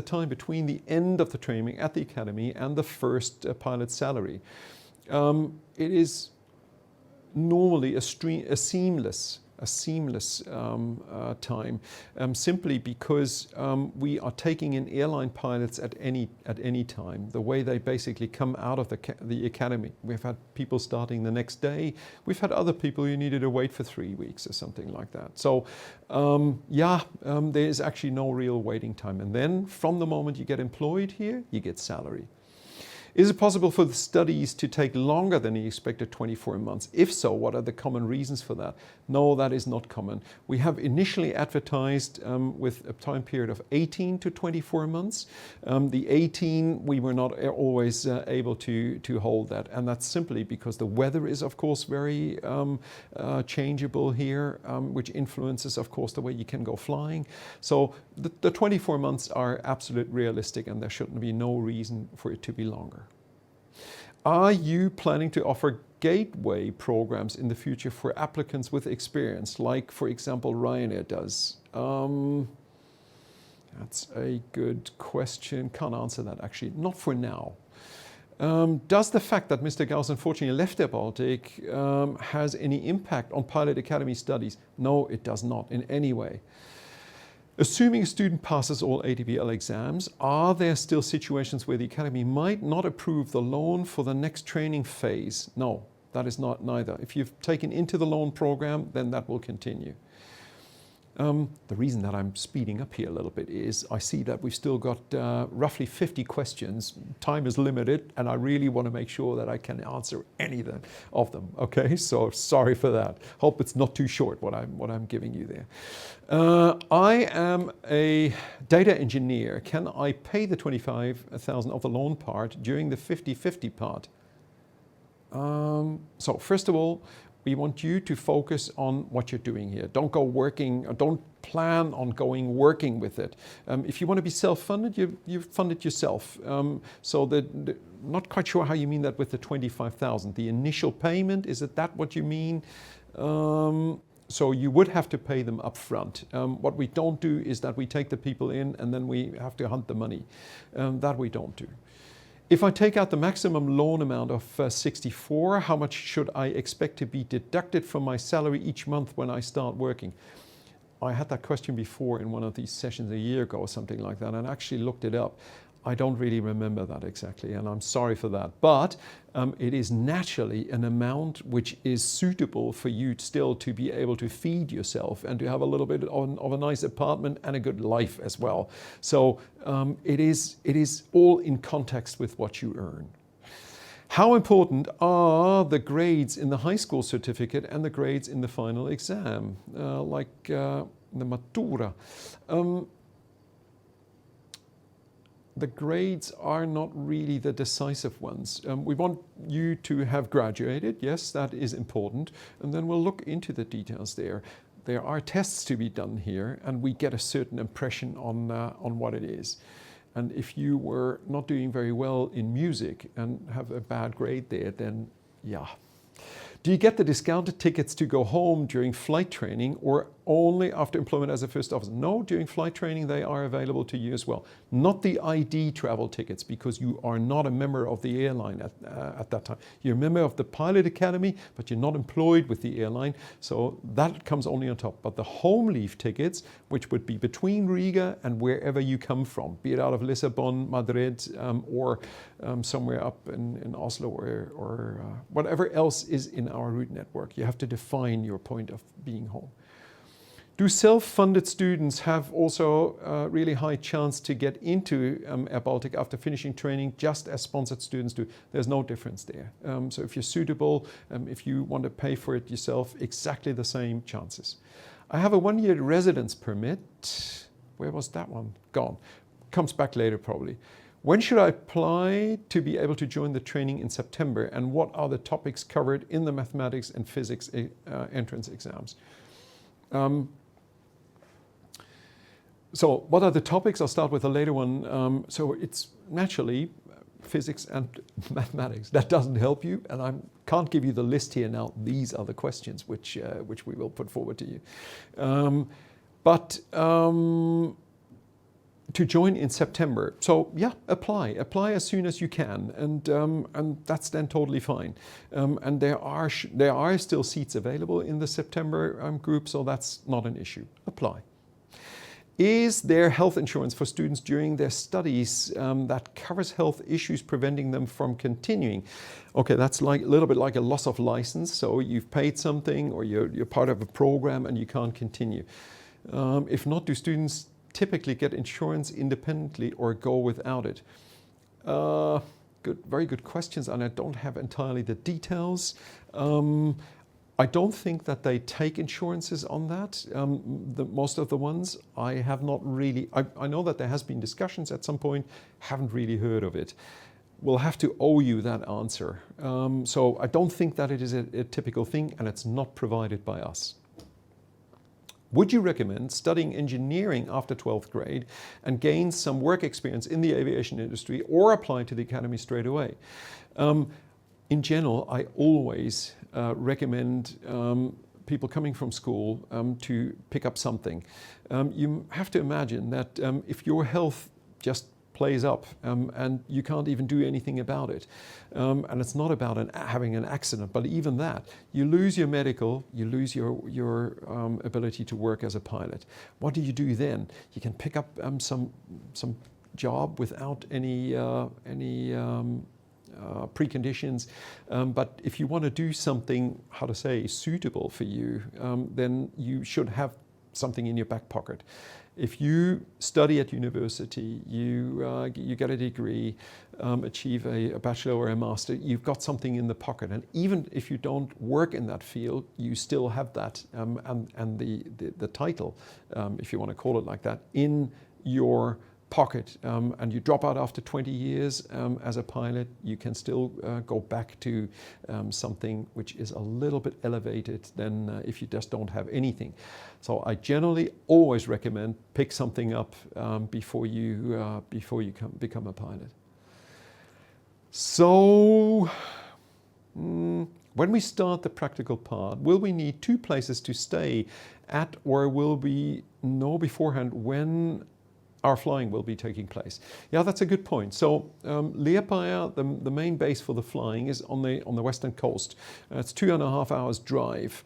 time between the end of the training at the academy and the first pilot salary? It is normally a seamless time, simply because we are taking in airline pilots at any time. The way they basically come out of the academy. We've had people starting the next day. We've had other people who needed to wait for 3 weeks or something like that. So there is actually no real waiting time. And then from the moment you get employed here, you get salary. Is it possible for the studies to take longer than the expected 24 months? If so, what are the common reasons for that? No, that is not common. We have initially advertised with a time period of 18 to 24 months. The 18, we were not always able to hold that. And that's simply because the weather is, of course, very changeable here, which influences, of course, the way you can go flying. So the 24 months are absolutely realistic, and there shouldn't be no reason for it to be longer. Are you planning to offer gateway programs in the future for applicants with experience, like, for example, Ryanair does? That's a good question. Can't answer that, actually. Not for now. Does the fact that Mr. Gauss unfortunately left airBaltic has any impact on Pilot Academy studies? No, it does not in any way. Assuming a student passes all ATPL exams, are there still situations where the Academy might not approve the loan for the next training phase? No, that is not neither. If you've taken into the loan program, then that will continue. The reason that I'm speeding up here a little bit is I see that we've still got roughly 50 questions. Time is limited, and I really want to make sure that I can answer any of them. Okay, so sorry for that. Hope it's not too short what I'm giving you there. I am a data engineer. Can I pay the 25,000 of the loan part during the 50-50 part? So first of all, we want you to focus on what you're doing here. Don't go working, or don't plan on going working with it. If you want to be self-funded, you fund it yourself. Not quite sure how you mean that with the 25,000. The initial payment, is it that what you mean? So you would have to pay them up front. What we don't do is that we take the people in and then we have to hunt the money. That we don't do. If I take out the maximum loan amount of 64, how much should I expect to be deducted from my salary each month when I start working? I had that question before in one of these sessions a year ago or something like that, and I actually looked it up. I don't really remember that exactly, and I'm sorry for that. But it is naturally an amount which is suitable for you still to be able to feed yourself and to have a little bit of a nice apartment and a good life as well. So it is all in context with what you earn. How important are the grades in the high school certificate and the grades in the final exam, like the Matura? The grades are not really the decisive ones. We want you to have graduated. Yes, that is important. And then we'll look into the details there. There are tests to be done here, and we get a certain impression on what it is. And if you were not doing very well in music and have a bad grade there, then yeah. Do you get the discounted tickets to go home during flight training or only after employment as a first officer? No, during flight training they are available to you as well. Not the ID travel tickets, because you are not a member of the airline at that time. You're a member of the Pilot Academy, but you're not employed with the airline, so that comes only on top. But the home leave tickets, which would be between Riga and wherever you come from, be it out of Lisbon, Madrid, or somewhere up in Oslo or whatever else is in our route network. You have to define your point of being home. Do self-funded students have also a really high chance to get into airBaltic after finishing training, just as sponsored students do? There's no difference there. So if you're suitable, if you want to pay for it yourself, exactly the same chances. I have a 1-year residence permit. Where was that one? Gone. Comes back later probably. When should I apply to be able to join the training in September? And what are the topics covered in the mathematics and physics entrance exams? So what are the topics? I'll start with the later one. So it's naturally physics and mathematics. That doesn't help you, and I can't give you the list here now. These are the questions which we will put forward to you. To join in September. So yeah, apply as soon as you can, and that's then totally fine. And there are still seats available in the September group, so that's not an issue. Apply. Is there health insurance for students during their studies that covers health issues preventing them from continuing? Okay, that's like a little bit like a loss of license. So you've paid something, or you're part of a program and you can't continue. If not, do students typically get insurance independently or go without it? Very good questions, and I don't have entirely the details. I don't think that they take insurances on that. Most of the ones I have not really. I know that there has been discussions at some point. Haven't really heard of it. We'll have to owe you that answer. So I don't think that it is a typical thing, and it's not provided by us. Would you recommend studying engineering after 12th grade and gain some work experience in the aviation industry, or apply to the academy straight away? In general, I always recommend people coming from school to pick up something. You have to imagine that if your health just plays up, and you can't even do anything about it. And it's not about having an accident, but even that, you lose your medical, you lose your ability to work as a pilot. What do you do then? You can pick up some job without any preconditions, but if you want to do something, how to say, suitable for you, then you should have something in your back pocket. If you study at university, you get a degree, achieve a bachelor or a master, you've got something in the pocket. And even if you don't work in that field, you still have that and the title, if you want to call it like that, in your pocket, and you drop out after 20 years as a pilot, you can still go back to something which is a little bit elevated than if you just don't have anything. So I generally always recommend pick something up before you become a pilot. So when we start the practical part, will we need 2 places to stay at, or will we know beforehand when our flying will be taking place? Yeah, that's a good point. So Liepāja, the main base for the flying, is on the western coast. It's 2.5 hours drive.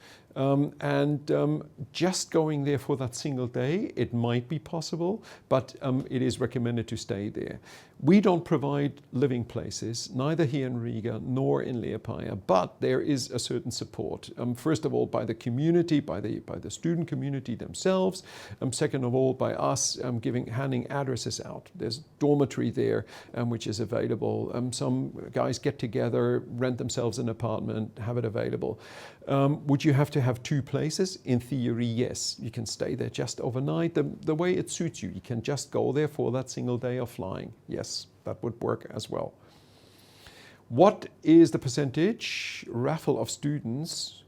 Just going there for that single day, it might be possible, but it is recommended to stay there. We don't provide living places, neither here in Riga nor in Liepāja, but there is a certain support. First of all, by the community, by the student community themselves. Second of all, by us handing addresses out. There's dormitory there, which is available. Some guys get together, rent themselves an apartment, have it available. Would you have to have 2 places? In theory, yes. You can stay there just overnight, the way it suits you. You can just go there for that single day of flying. Yes, that would work as well. What is the percentage raffle of students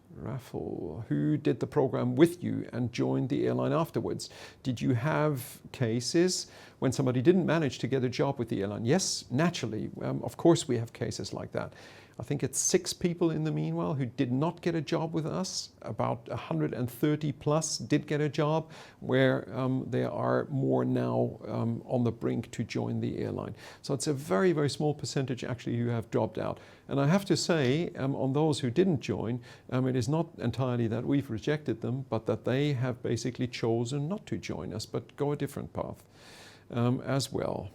who did the program with you and joined the airline afterwards? Did you have cases when somebody didn't manage to get a job with the airline? Yes, naturally. Of course we have cases like that. I think it's 6 people in the meanwhile who did not get a job with us. About 130 plus did get a job, where they are more now on the brink to join the airline. So it's a very, very small percentage actually who have dropped out. And I have to say, on those who didn't join, it is not entirely that we've rejected them, but that they have basically chosen not to join us, but go a different path as well.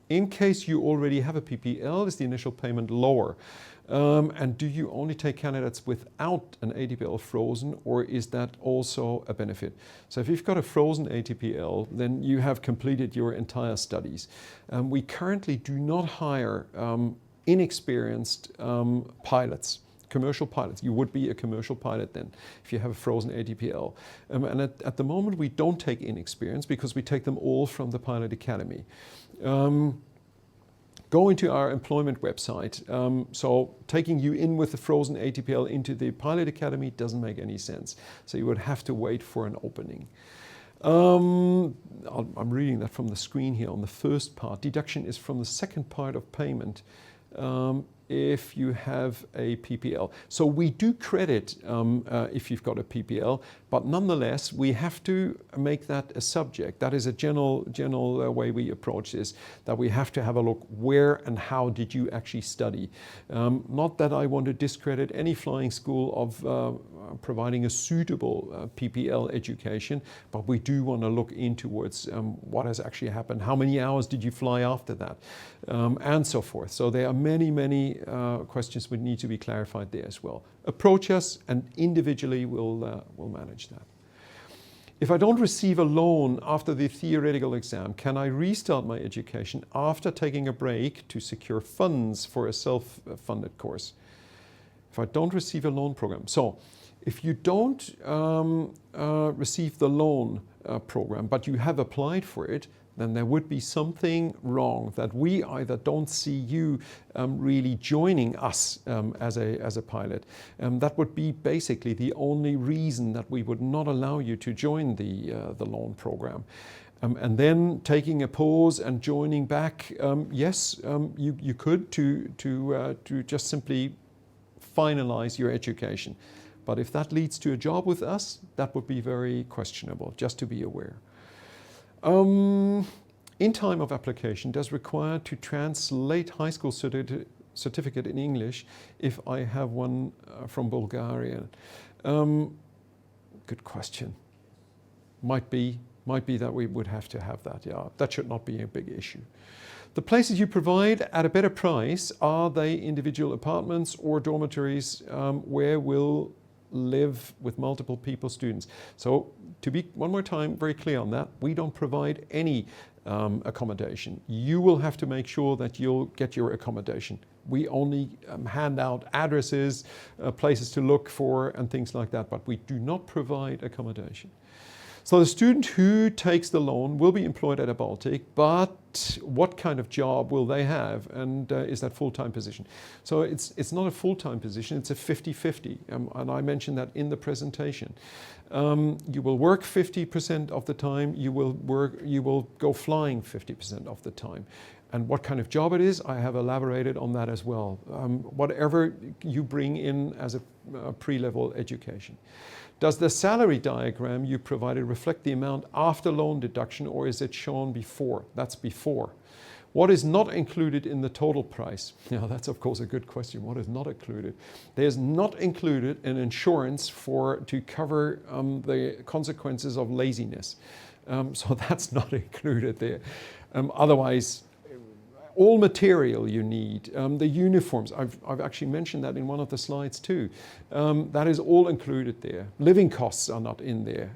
In case you already have a PPL, is the initial payment lower? And do you only take candidates without an ATPL frozen, or is that also a benefit? So if you've got a frozen ATPL, then you have completed your entire studies. We currently do not hire inexperienced pilots. Commercial pilots. You would be a commercial pilot then if you have a frozen ATPL. And at the moment we don't take inexperienced, because we take them all from the pilot academy. Go into our employment website. So taking you in with the frozen ATPL into the pilot academy doesn't make any sense. So you would have to wait for an opening. I'm reading that from the screen here on the first part. Deduction is from the second part of payment. If you have a PPL. So we do credit if you've got a PPL, but nonetheless, we have to make that a subject. That is a general way we approach this, that we have to have a look where and how did you actually study. Not that I want to discredit any flying school of providing a suitable PPL education, but we do want to look in towards what has actually happened, how many hours did you fly after that, and so forth. So there are many questions would need to be clarified there as well. Approach us and individually we'll manage that. If I don't receive a loan after the theoretical exam, can I restart my education after taking a break to secure funds for a self-funded course? If I don't receive a loan program. So if you don't receive the loan program, but you have applied for it, then there would be something wrong, that we either don't see you really joining us as a pilot. That would be basically the only reason that we would not allow you to join the loan program. And then taking a pause and joining back, yes, you could to just simply finalize your education. But if that leads to a job with us, that would be very questionable, just to be aware. in time of application does require to translate high school certificate in English if I have one from Bulgaria? Good question. Might be that we would have to have that, yeah. That should not be a big issue. The places you provide at a better price, are they individual apartments or dormitories where we'll live with multiple people, students? So to be one more time very clear on that, we don't provide any accommodation. You will have to make sure that you'll get your accommodation. We only hand out addresses, places to look for and things like that, but we do not provide accommodation. So the student who takes the loan will be employed at airBaltic, but what kind of job will they have, and is that full-time position? So it's not a full-time position, it's a 50-50, and I mentioned that in the presentation. You will work 50% of the time, you will go flying 50% of the time. And what kind of job it is, I have elaborated on that as well. Whatever you bring in as a pre-level education. Does the salary diagram you provided reflect the amount after loan deduction, or is it shown before? That's before. What is not included in the total price? Now that's of course a good question. What is not included? There's not included an insurance to cover the consequences of laziness. So that's not included there. Otherwise, all material you need, the uniforms, I've actually mentioned that in one of the slides too. That is all included there. Living costs are not in there.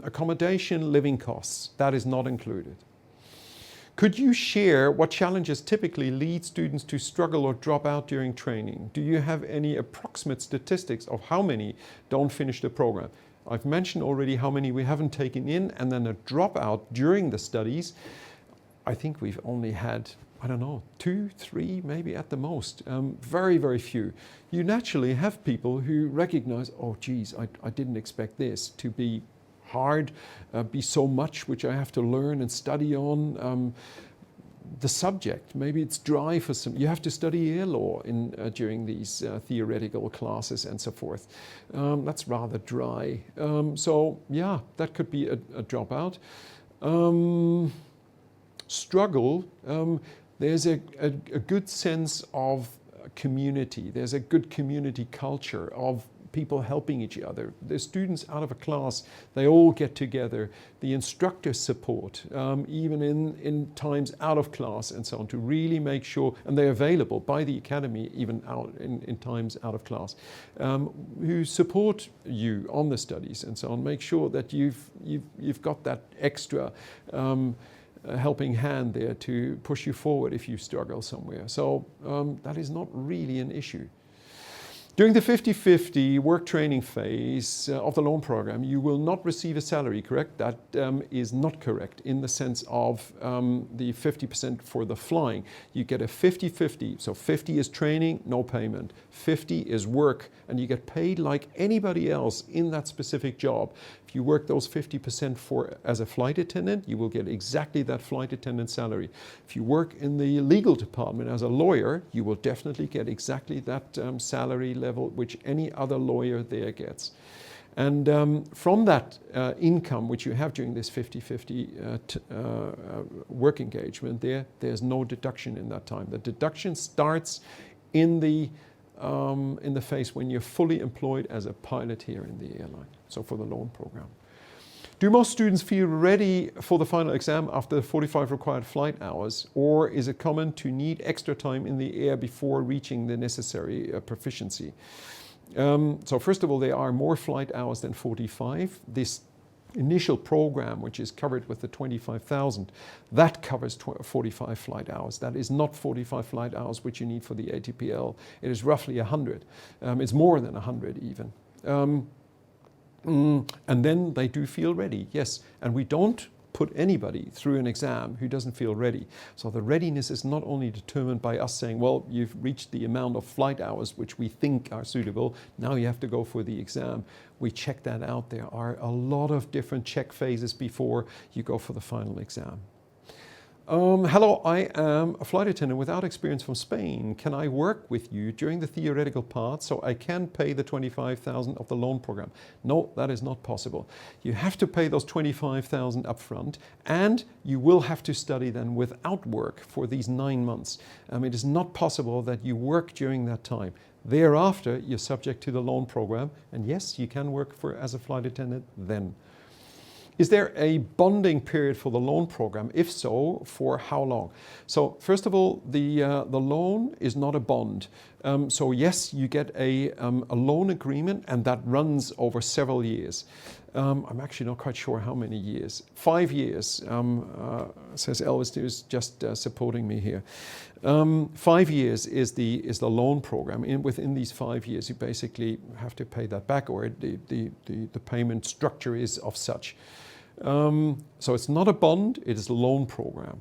Accommodation, living costs, that is not included. Could you share what challenges typically lead students to struggle or drop out during training? Do you have any approximate statistics of how many don't finish the program? I've mentioned already how many we haven't taken in, and then a dropout during the studies. I think we've only had, I don't know, 2, 3, maybe at the most. Very, very few. You naturally have people who recognize, oh geez, I didn't expect this to be hard, be so much which I have to learn and study on. The subject, maybe it's dry for some, you have to study air law during these theoretical classes and so forth. That's rather dry. So yeah, that could be a dropout. Struggle, there's a good sense of community. There's a good community culture of people helping each other. The students out of a class, they all get together. The instructors support, even in times out of class and so on, to really make sure, and they're available by the academy even out in times out of class, who support you on the studies and so on. Make sure that you've got that extra helping hand there to push you forward if you struggle somewhere. So that is not really an issue. During the 50-50 work training phase of the loan program, you will not receive a salary, correct? That is not correct in the sense of the 50% for the flying. You get a 50-50, so 50 is training, no payment. 50 is work, and you get paid like anybody else in that specific job. If you work those 50% as a flight attendant, you will get exactly that flight attendant salary. If you work in the legal department as a lawyer, you will definitely get exactly that salary level which any other lawyer there gets. And from that income which you have during this 50-50 work engagement there's no deduction in that time. The deduction starts in the phase when you're fully employed as a pilot here in the airline, so for the loan program. Do most students feel ready for the final exam after the 45 required flight hours, or is it common to need extra time in the air before reaching the necessary proficiency? So first of all, there are more flight hours than 45. This initial program, which is covered with the 25,000, that covers 45 flight hours. That is not 45 flight hours which you need for the ATPL. It is roughly 100. It's more than 100 even. And then they do feel ready, yes. And we don't put anybody through an exam who doesn't feel ready. So the readiness is not only determined by us saying, well, you've reached the amount of flight hours which we think are suitable, now you have to go for the exam. We check that out. There are a lot of different check phases before you go for the final exam. Hello, I am a flight attendant without experience from Spain. Can I work with you during the theoretical part so I can pay the 25,000 of the loan program? No, that is not possible. You have to pay those 25,000 upfront, and you will have to study then without work for these 9 months. It is not possible that you work during that time. Thereafter, you're subject to the loan program, and yes, you can work as a flight attendant then. Is there a bonding period for the loan program? If so, for how long? So first of all, the loan is not a bond. So yes, you get a loan agreement, and that runs over several years. I'm actually not quite sure how many years. 5 years, says Elvis, who's just supporting me here. 5 years is the loan program. Within these 5 years, you basically have to pay that back, or the payment structure is of such. So it's not a bond, it is a loan program.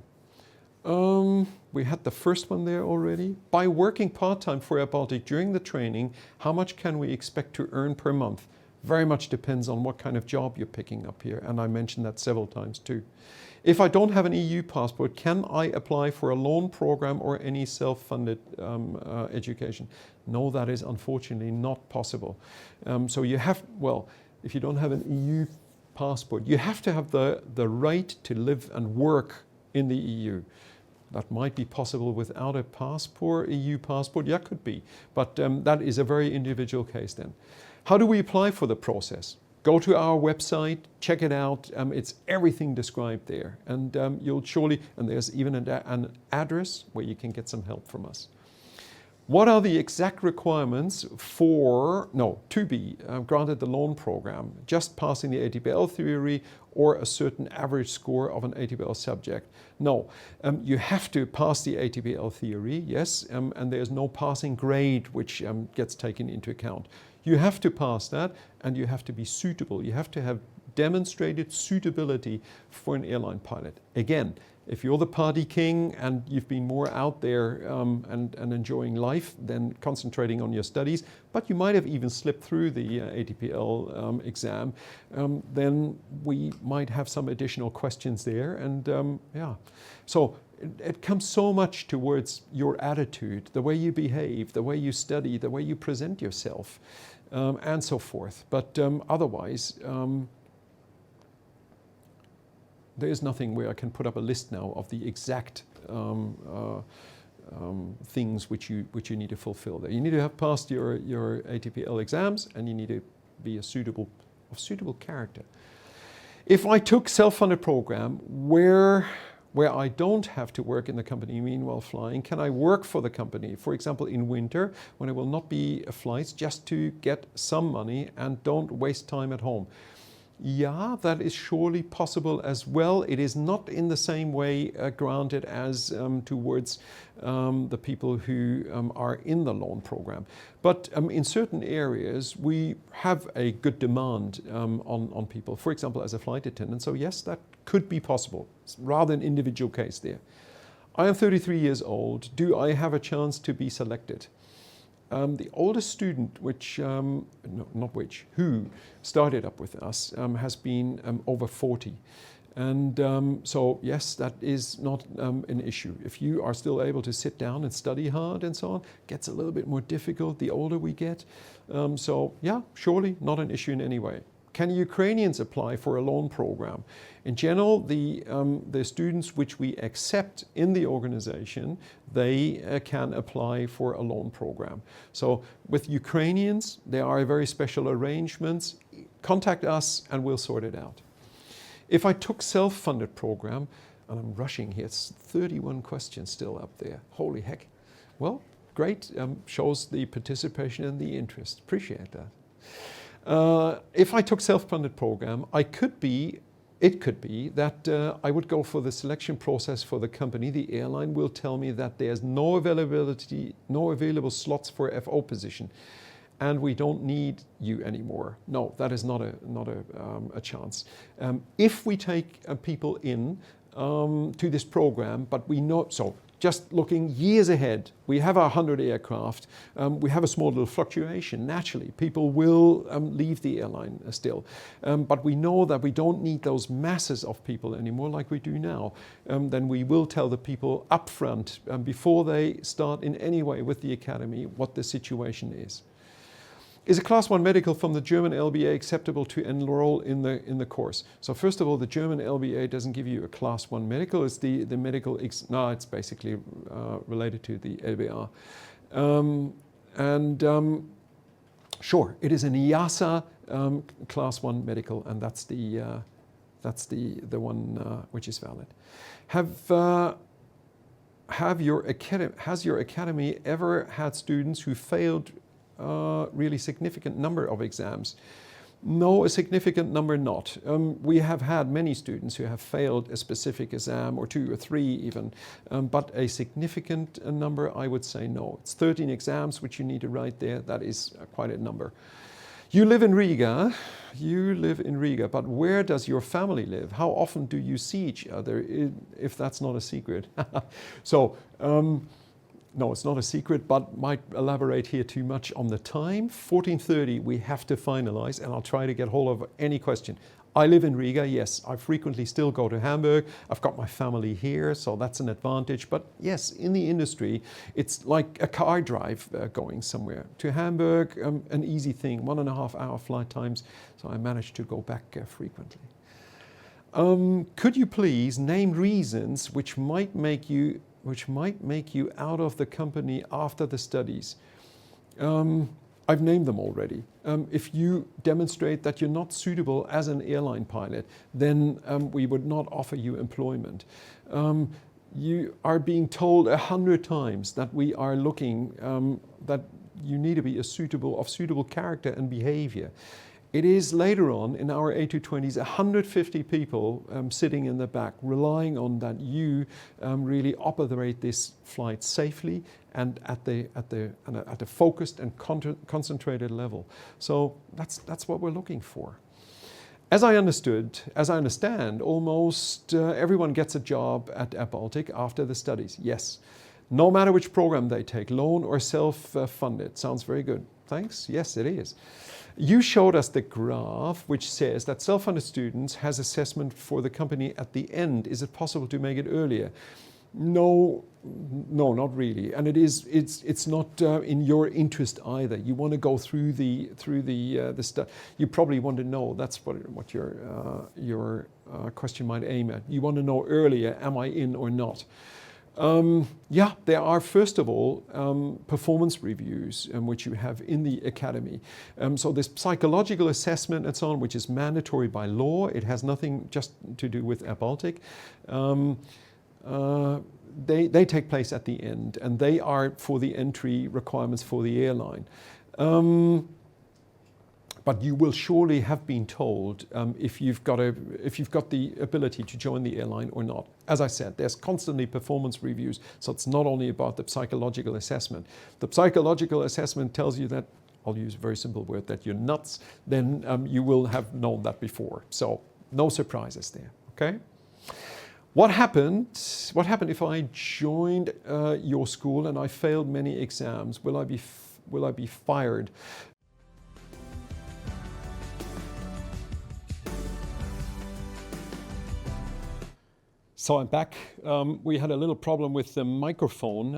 We had the first one there already. By working part-time for airBaltic during the training, how much can we expect to earn per month? Very much depends on what kind of job you're picking up here, and I mentioned that several times too. If I don't have an EU passport, can I apply for a loan program or any self-funded education? No, that is unfortunately not possible. So you have, well, if you don't have an EU passport, you have to have the right to live and work in the EU. That might be possible without a passport, EU passport, yeah, could be. But that is a very individual case then. How do we apply for the process? Go to our website, check it out. It's everything described there. And you'll surely, and there's even an address where you can get some help from us. What are the exact requirements to be granted the loan program? Just passing the ATPL theory or a certain average score of an ATPL subject? No, you have to pass the ATPL theory, yes, and there's no passing grade which gets taken into account. You have to pass that, and you have to be suitable. You have to have demonstrated suitability for an airline pilot. Again, if you're the party king and you've been more out there and enjoying life than concentrating on your studies, but you might have even slipped through the ATPL exam, then we might have some additional questions there. And yeah, so it comes so much towards your attitude, the way you behave, the way you study, the way you present yourself, and so forth. But otherwise, there is nothing where I can put up a list now of the exact things which you need to fulfill there. You need to have passed your ATPL exams, and you need to be of suitable character. If I took self-funded program where I don't have to work in the company meanwhile flying, can I work for the company, for example in winter when there will not be flights, just to get some money and don't waste time at home? Yeah, that is surely possible as well. It is not in the same way granted as towards the people who are in the loan program. But in certain areas, we have a good demand on people, for example, as a flight attendant. So yes, that could be possible. It's rather an individual case there. I am 33 years old. Do I have a chance to be selected? The oldest student, who started up with us, has been over 40. And so, yes, that is not an issue. If you are still able to sit down and study hard and so on, it gets a little bit more difficult the older we get. So, yeah, surely not an issue in any way. Can Ukrainians apply for a loan program? In general, the students which we accept in the organization, they can apply for a loan program. So with Ukrainians, there are very special arrangements. Contact us and we'll sort it out. If I took self-funded program, and I'm rushing here, it's 31 questions still up there. Holy heck. Well, great, shows the participation and the interest. Appreciate that. If I took self-funded program, it could be that I would go for the selection process for the company. The airline will tell me that there's no available slots for FO position, and we don't need you anymore. No, that is not a chance. If we take people in to this program, but we know, so just looking years ahead. We have our 100 aircraft. We have a small little fluctuation. Naturally, people will leave the airline still. But we know that we don't need those masses of people anymore like we do now. Then we will tell the people up front, before they start in any way with the academy, what the situation is. Is a Class 1 medical from the German LBA acceptable to enroll in the course? So first of all, the German LBA doesn't give you a Class 1 medical. It's the medical, it's basically related to the LBA. Sure, it is an EASA Class 1 medical, and that's the one which is valid. Has your academy ever had students who failed really significant number of exams? No, a significant number not. We have had many students who have failed a specific exam, or 2 or 3 even, but a significant number, I would say no. It's 13 exams which you need to write there. That is quite a number. You live in Riga, but where does your family live? How often do you see each other, if that's not a secret? So, no, it's not a secret, but might elaborate here too much on the time. 14:30 we have to finalize, and I'll try to get hold of any question. I live in Riga, yes. I frequently still go to Hamburg. I've got my family here, so that's an advantage. But yes, in the industry, it's like a car drive going somewhere. To Hamburg, an easy thing, 1.5 hour flight times, so I managed to go back frequently. Could you please name reasons which might make you out of the company after the studies? I've named them already. If you demonstrate that you're not suitable as an airline pilot, then we would not offer you employment. You are being told 100 times that we are looking, that you need to be of suitable character and behavior. It is later on in our A220s 150 people sitting in the back, relying on that you really operate this flight safely and at a focused and concentrated level. So that's what we're looking for. As I understand, almost everyone gets a job at airBaltic after the studies. Yes, no matter which program they take, loan or self-funded. Sounds very good. Thanks. Yes, it is. You showed us the graph which says that self-funded students has assessment for the company at the end. Is it possible to make it earlier? No, not really. And it's not in your interest either. You want to go through the stuff. You probably want to know. That's what your question might aim at. You want to know earlier, am I in or not? Yeah, there are, first of all, performance reviews which you have in the academy. So this psychological assessment and so on, which is mandatory by law. It has nothing just to do with airBaltic. They take place at the end, and they are for the entry requirements for the airline. But you will surely have been told if you've got the ability to join the airline or not. As I said, there's constantly performance reviews, so it's not only about the psychological assessment. The psychological assessment tells you that, I'll use a very simple word, that you're nuts, then you will have known that before. So no surprises there, okay? What happened if I joined your school and I failed many exams? Will I be fired? So I'm back. We had a little problem with the microphone.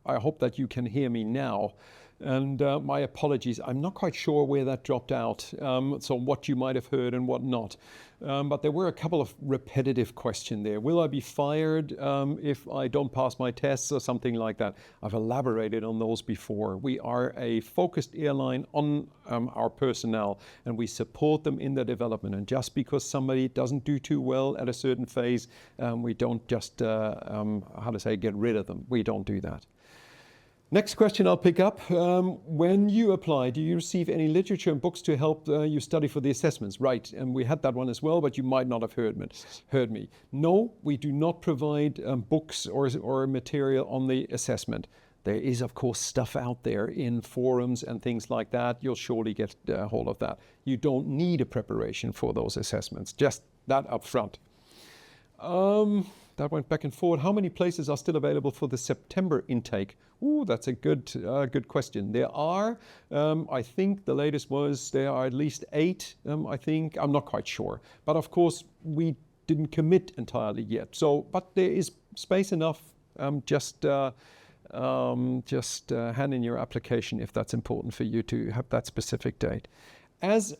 I hope that you can hear me now. And my apologies, I'm not quite sure where that dropped out, so what you might have heard and what not. But there were a couple of repetitive questions there. Will I be fired if I don't pass my tests or something like that? I've elaborated on those before. We are a focused airline on our personnel, and we support them in their development. And just because somebody doesn't do too well at a certain phase, we don't just, get rid of them. We don't do that. Next question I'll pick up. When you apply, do you receive any literature and books to help you study for the assessments? Right, and we had that one as well, but you might not have heard me. No, we do not provide books or material on the assessment. There is, of course, stuff out there in forums and things like that. You'll surely get hold of that. You don't need a preparation for those assessments, just that up front. that went back and forth. How many places are still available for the September intake? Ooh, that's a good question. There are, I think the latest was there are at least 8, I think. I'm not quite sure. But of course, we didn't commit entirely yet. So, but there is space enough. Just hand in your application if that's important for you to have that specific date. As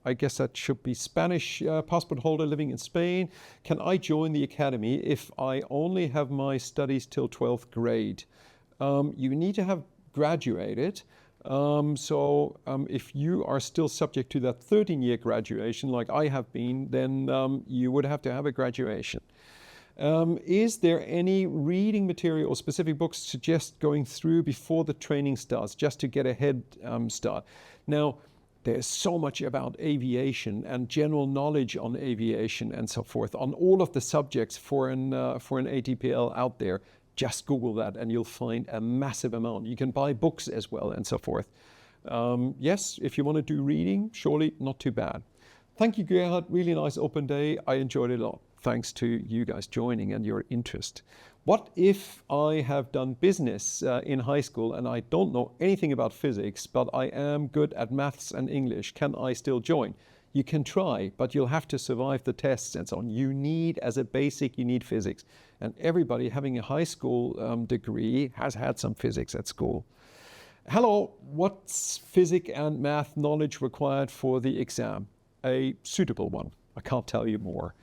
I guess that should be Spanish passport holder living in Spain, can I join the academy if I only have my studies till 12th grade? You need to have graduated. If you are still subject to that 13-year graduation like I have been, then you would have to have a graduation. Is there any reading material or specific books suggest going through before the training starts, just to get a head start? Now, there's so much about aviation and general knowledge on aviation and so forth, on all of the subjects for an ATPL out there. Just Google that and you'll find a massive amount. You can buy books as well and so forth. Yes, if you want to do reading, surely not too bad. Thank you, Gerhard. Really nice open day. I enjoyed it a lot. Thanks to you guys joining and your interest. What if I have done business in high school and I don't know anything about physics, but I am good at maths and English? Can I still join? You can try, but you'll have to survive the tests and so on. You need, as a basic, you need physics. And everybody having a high school degree has had some physics at school. Hello, what's physics and math knowledge required for the exam? A suitable one. I can't tell you more.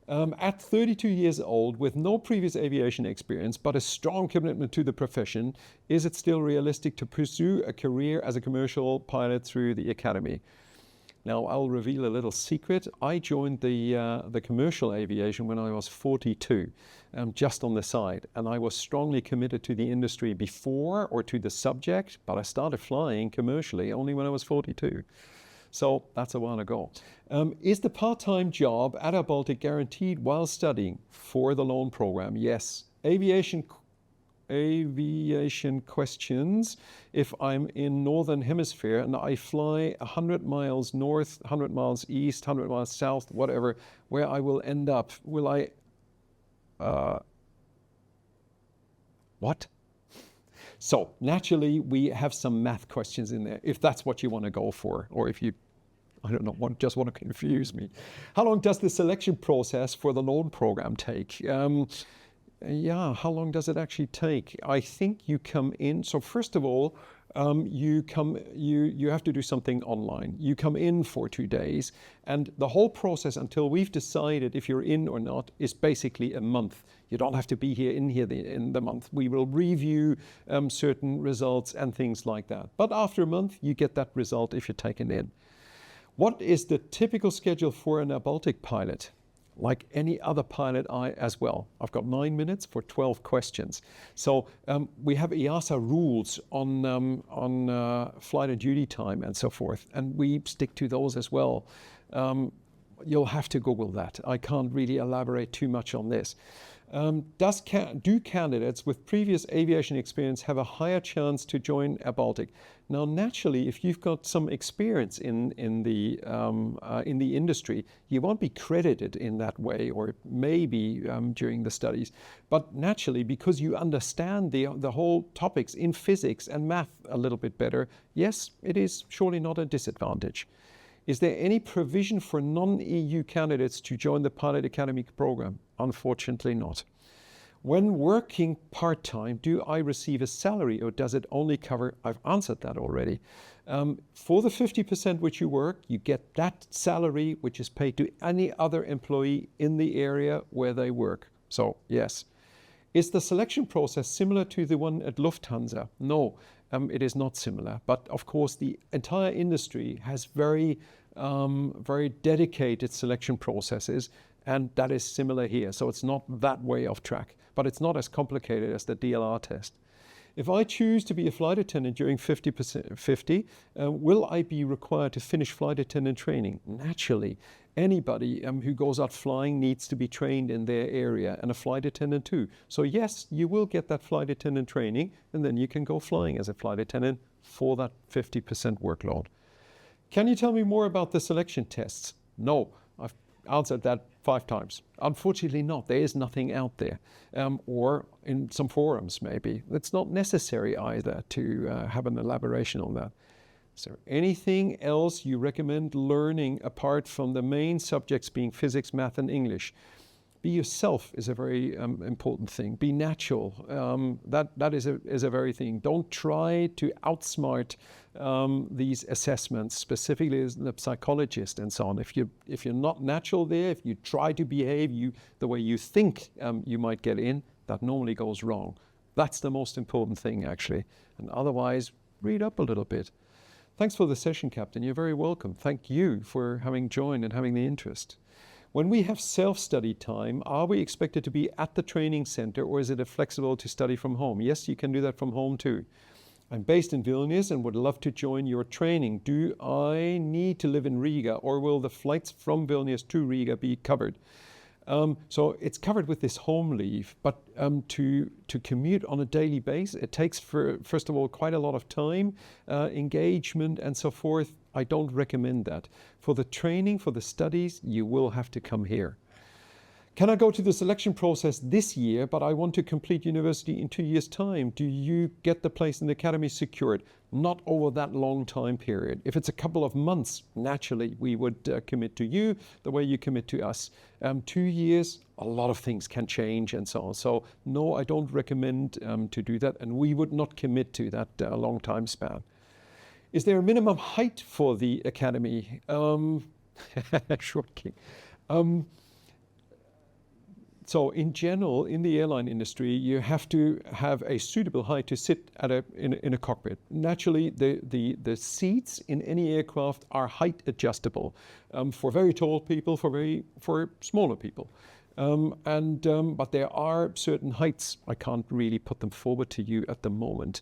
At 32 years old, with no previous aviation experience, but a strong commitment to the profession, is it still realistic to pursue a career as a commercial pilot through the academy? Now, I'll reveal a little secret. I joined the commercial aviation when I was 42, just on the side. And I was strongly committed to the industry before, or to the subject, but I started flying commercially only when I was 42. So that's a while ago. Is the part-time job at airBaltic guaranteed while studying for the loan program? Yes. Aviation questions. If I'm in Northern Hemisphere and I fly 100 miles north, 100 miles east, 100 miles south, whatever, where I will end up, will I... what? So naturally, we have some math questions in there, if that's what you want to go for, or if you, I don't know, just want to confuse me. How long does the selection process for the loan program take? Yeah, how long does it actually take? I think you come in, so first of all, you have to do something online. You come in for 2 days, and the whole process until we've decided if you're in or not is basically a month. You don't have to be here in the month. We will review certain results and things like that. But after a month, you get that result if you're taken in. What is the typical schedule for an airBaltic pilot? Like any other pilot as well. I've got 9 minutes for 12 questions. So we have EASA rules on flight and duty time and so forth, and we stick to those as well. You'll have to Google that. I can't really elaborate too much on this. Do candidates with previous aviation experience have a higher chance to join airBaltic? Now, naturally, if you've got some experience in the industry, you won't be credited in that way, or maybe during the studies. But naturally, because you understand the whole topics in physics and math a little bit better, yes, it is surely not a disadvantage. Is there any provision for non-EU candidates to join the Pilot Academy program? Unfortunately not. When working part-time, do I receive a salary or does it only cover? I've answered that already. For the 50% which you work, you get that salary which is paid to any other employee in the area where they work. So yes. Is the selection process similar to the one at Lufthansa? No. It is not similar, but of course the entire industry has very dedicated selection processes, and that is similar here. So it's not that way off track, but it's not as complicated as the DLR test. If I choose to be a flight attendant during 50, will I be required to finish flight attendant training? Naturally. Anybody who goes out flying needs to be trained in their area, and a flight attendant too. So yes, you will get that flight attendant training, and then you can go flying as a flight attendant for that 50% workload. Can you tell me more about the selection tests? No, I've answered that 5 times. Unfortunately not. There is nothing out there. Or in some forums maybe. It's not necessary either to have an elaboration on that. Is there anything else you recommend learning apart from the main subjects being physics, math, and English? Be yourself is a very important thing. Be natural. That is a very thing. Don't try to outsmart these assessments, specifically as the psychologist and so on. If you're not natural there, if you try to behave the way you think you might get in, that normally goes wrong. That's the most important thing, actually. And otherwise, read up a little bit. Thanks for the session, Captain. You're very welcome. Thank you for having joined and having the interest. When we have self-study time, are we expected to be at the training center, or is it flexible to study from home? Yes, you can do that from home too. I'm based in Vilnius and would love to join your training. Do I need to live in Riga, or will the flights from Vilnius to Riga be covered? So it's covered with this home leave, but to commute on a daily basis, it takes, first of all, quite a lot of time, engagement and so forth. I don't recommend that. For the training, for the studies, you will have to come here. Can I go to the selection process this year, but I want to complete university in 2 years' time? Do you get the place in the academy secured? Not over that long time period. If it's a couple of months, naturally, we would commit to you the way you commit to us. 2 years, a lot of things can change and so on. So no, I don't recommend to do that, and we would not commit to that long time span. Is there a minimum height for the academy? Short king. So in general, in the airline industry, you have to have a suitable height to sit in a cockpit. Naturally, the seats in any aircraft are height adjustable for very tall people, for smaller people. But there are certain heights. I can't really put them forward to you at the moment.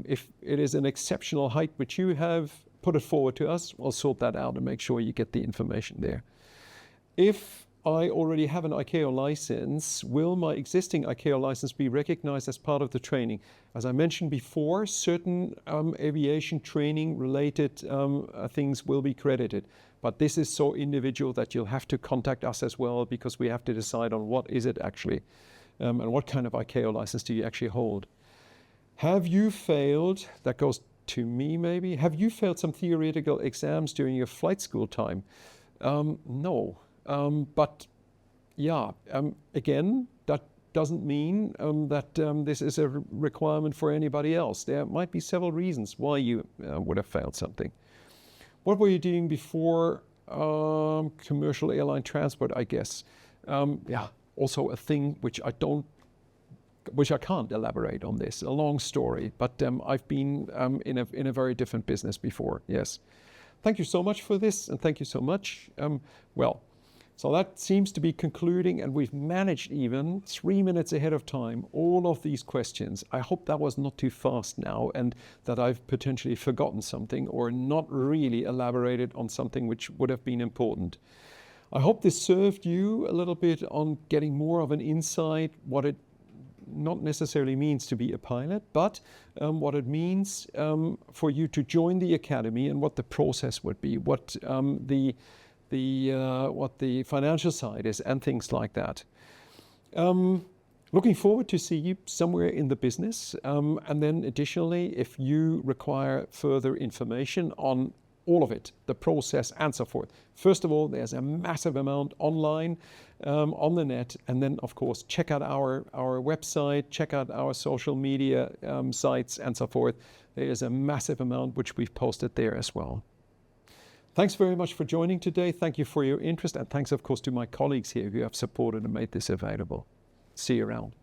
If it is an exceptional height which you have, put it forward to us. We'll sort that out and make sure you get the information there. If I already have an ICAO license, will my existing ICAO license be recognized as part of the training? As I mentioned before, certain aviation training related things will be credited. But this is so individual that you'll have to contact us as well, because we have to decide on what is it actually and what kind of ICAO license do you actually hold. Have you failed, that goes to me maybe, have you failed some theoretical exams during your flight school time? No. But yeah, again, that doesn't mean that this is a requirement for anybody else. There might be several reasons why you would have failed something. What were you doing before commercial airline transport, I guess? Yeah, also a thing which I can't elaborate on this, a long story, but I've been in a very different business before, yes. Thank you so much for this, and thank you so much. So that seems to be concluding, and we've managed even 3 minutes ahead of time all of these questions. I hope that was not too fast now, and that I've potentially forgotten something or not really elaborated on something which would have been important. I hope this served you a little bit on getting more of an insight what it not necessarily means to be a pilot, but what it means for you to join the academy and what the process would be, what the financial side is, and things like that. Looking forward to see you somewhere in the business. And then additionally, if you require further information on all of it, the process and so forth. First of all, there's a massive amount online on the net. And then, of course, check out our website, check out our social media sites and so forth. There is a massive amount which we've posted there as well. Thanks very much for joining today. Thank you for your interest, and thanks, of course, to my colleagues here who have supported and made this available. See you around.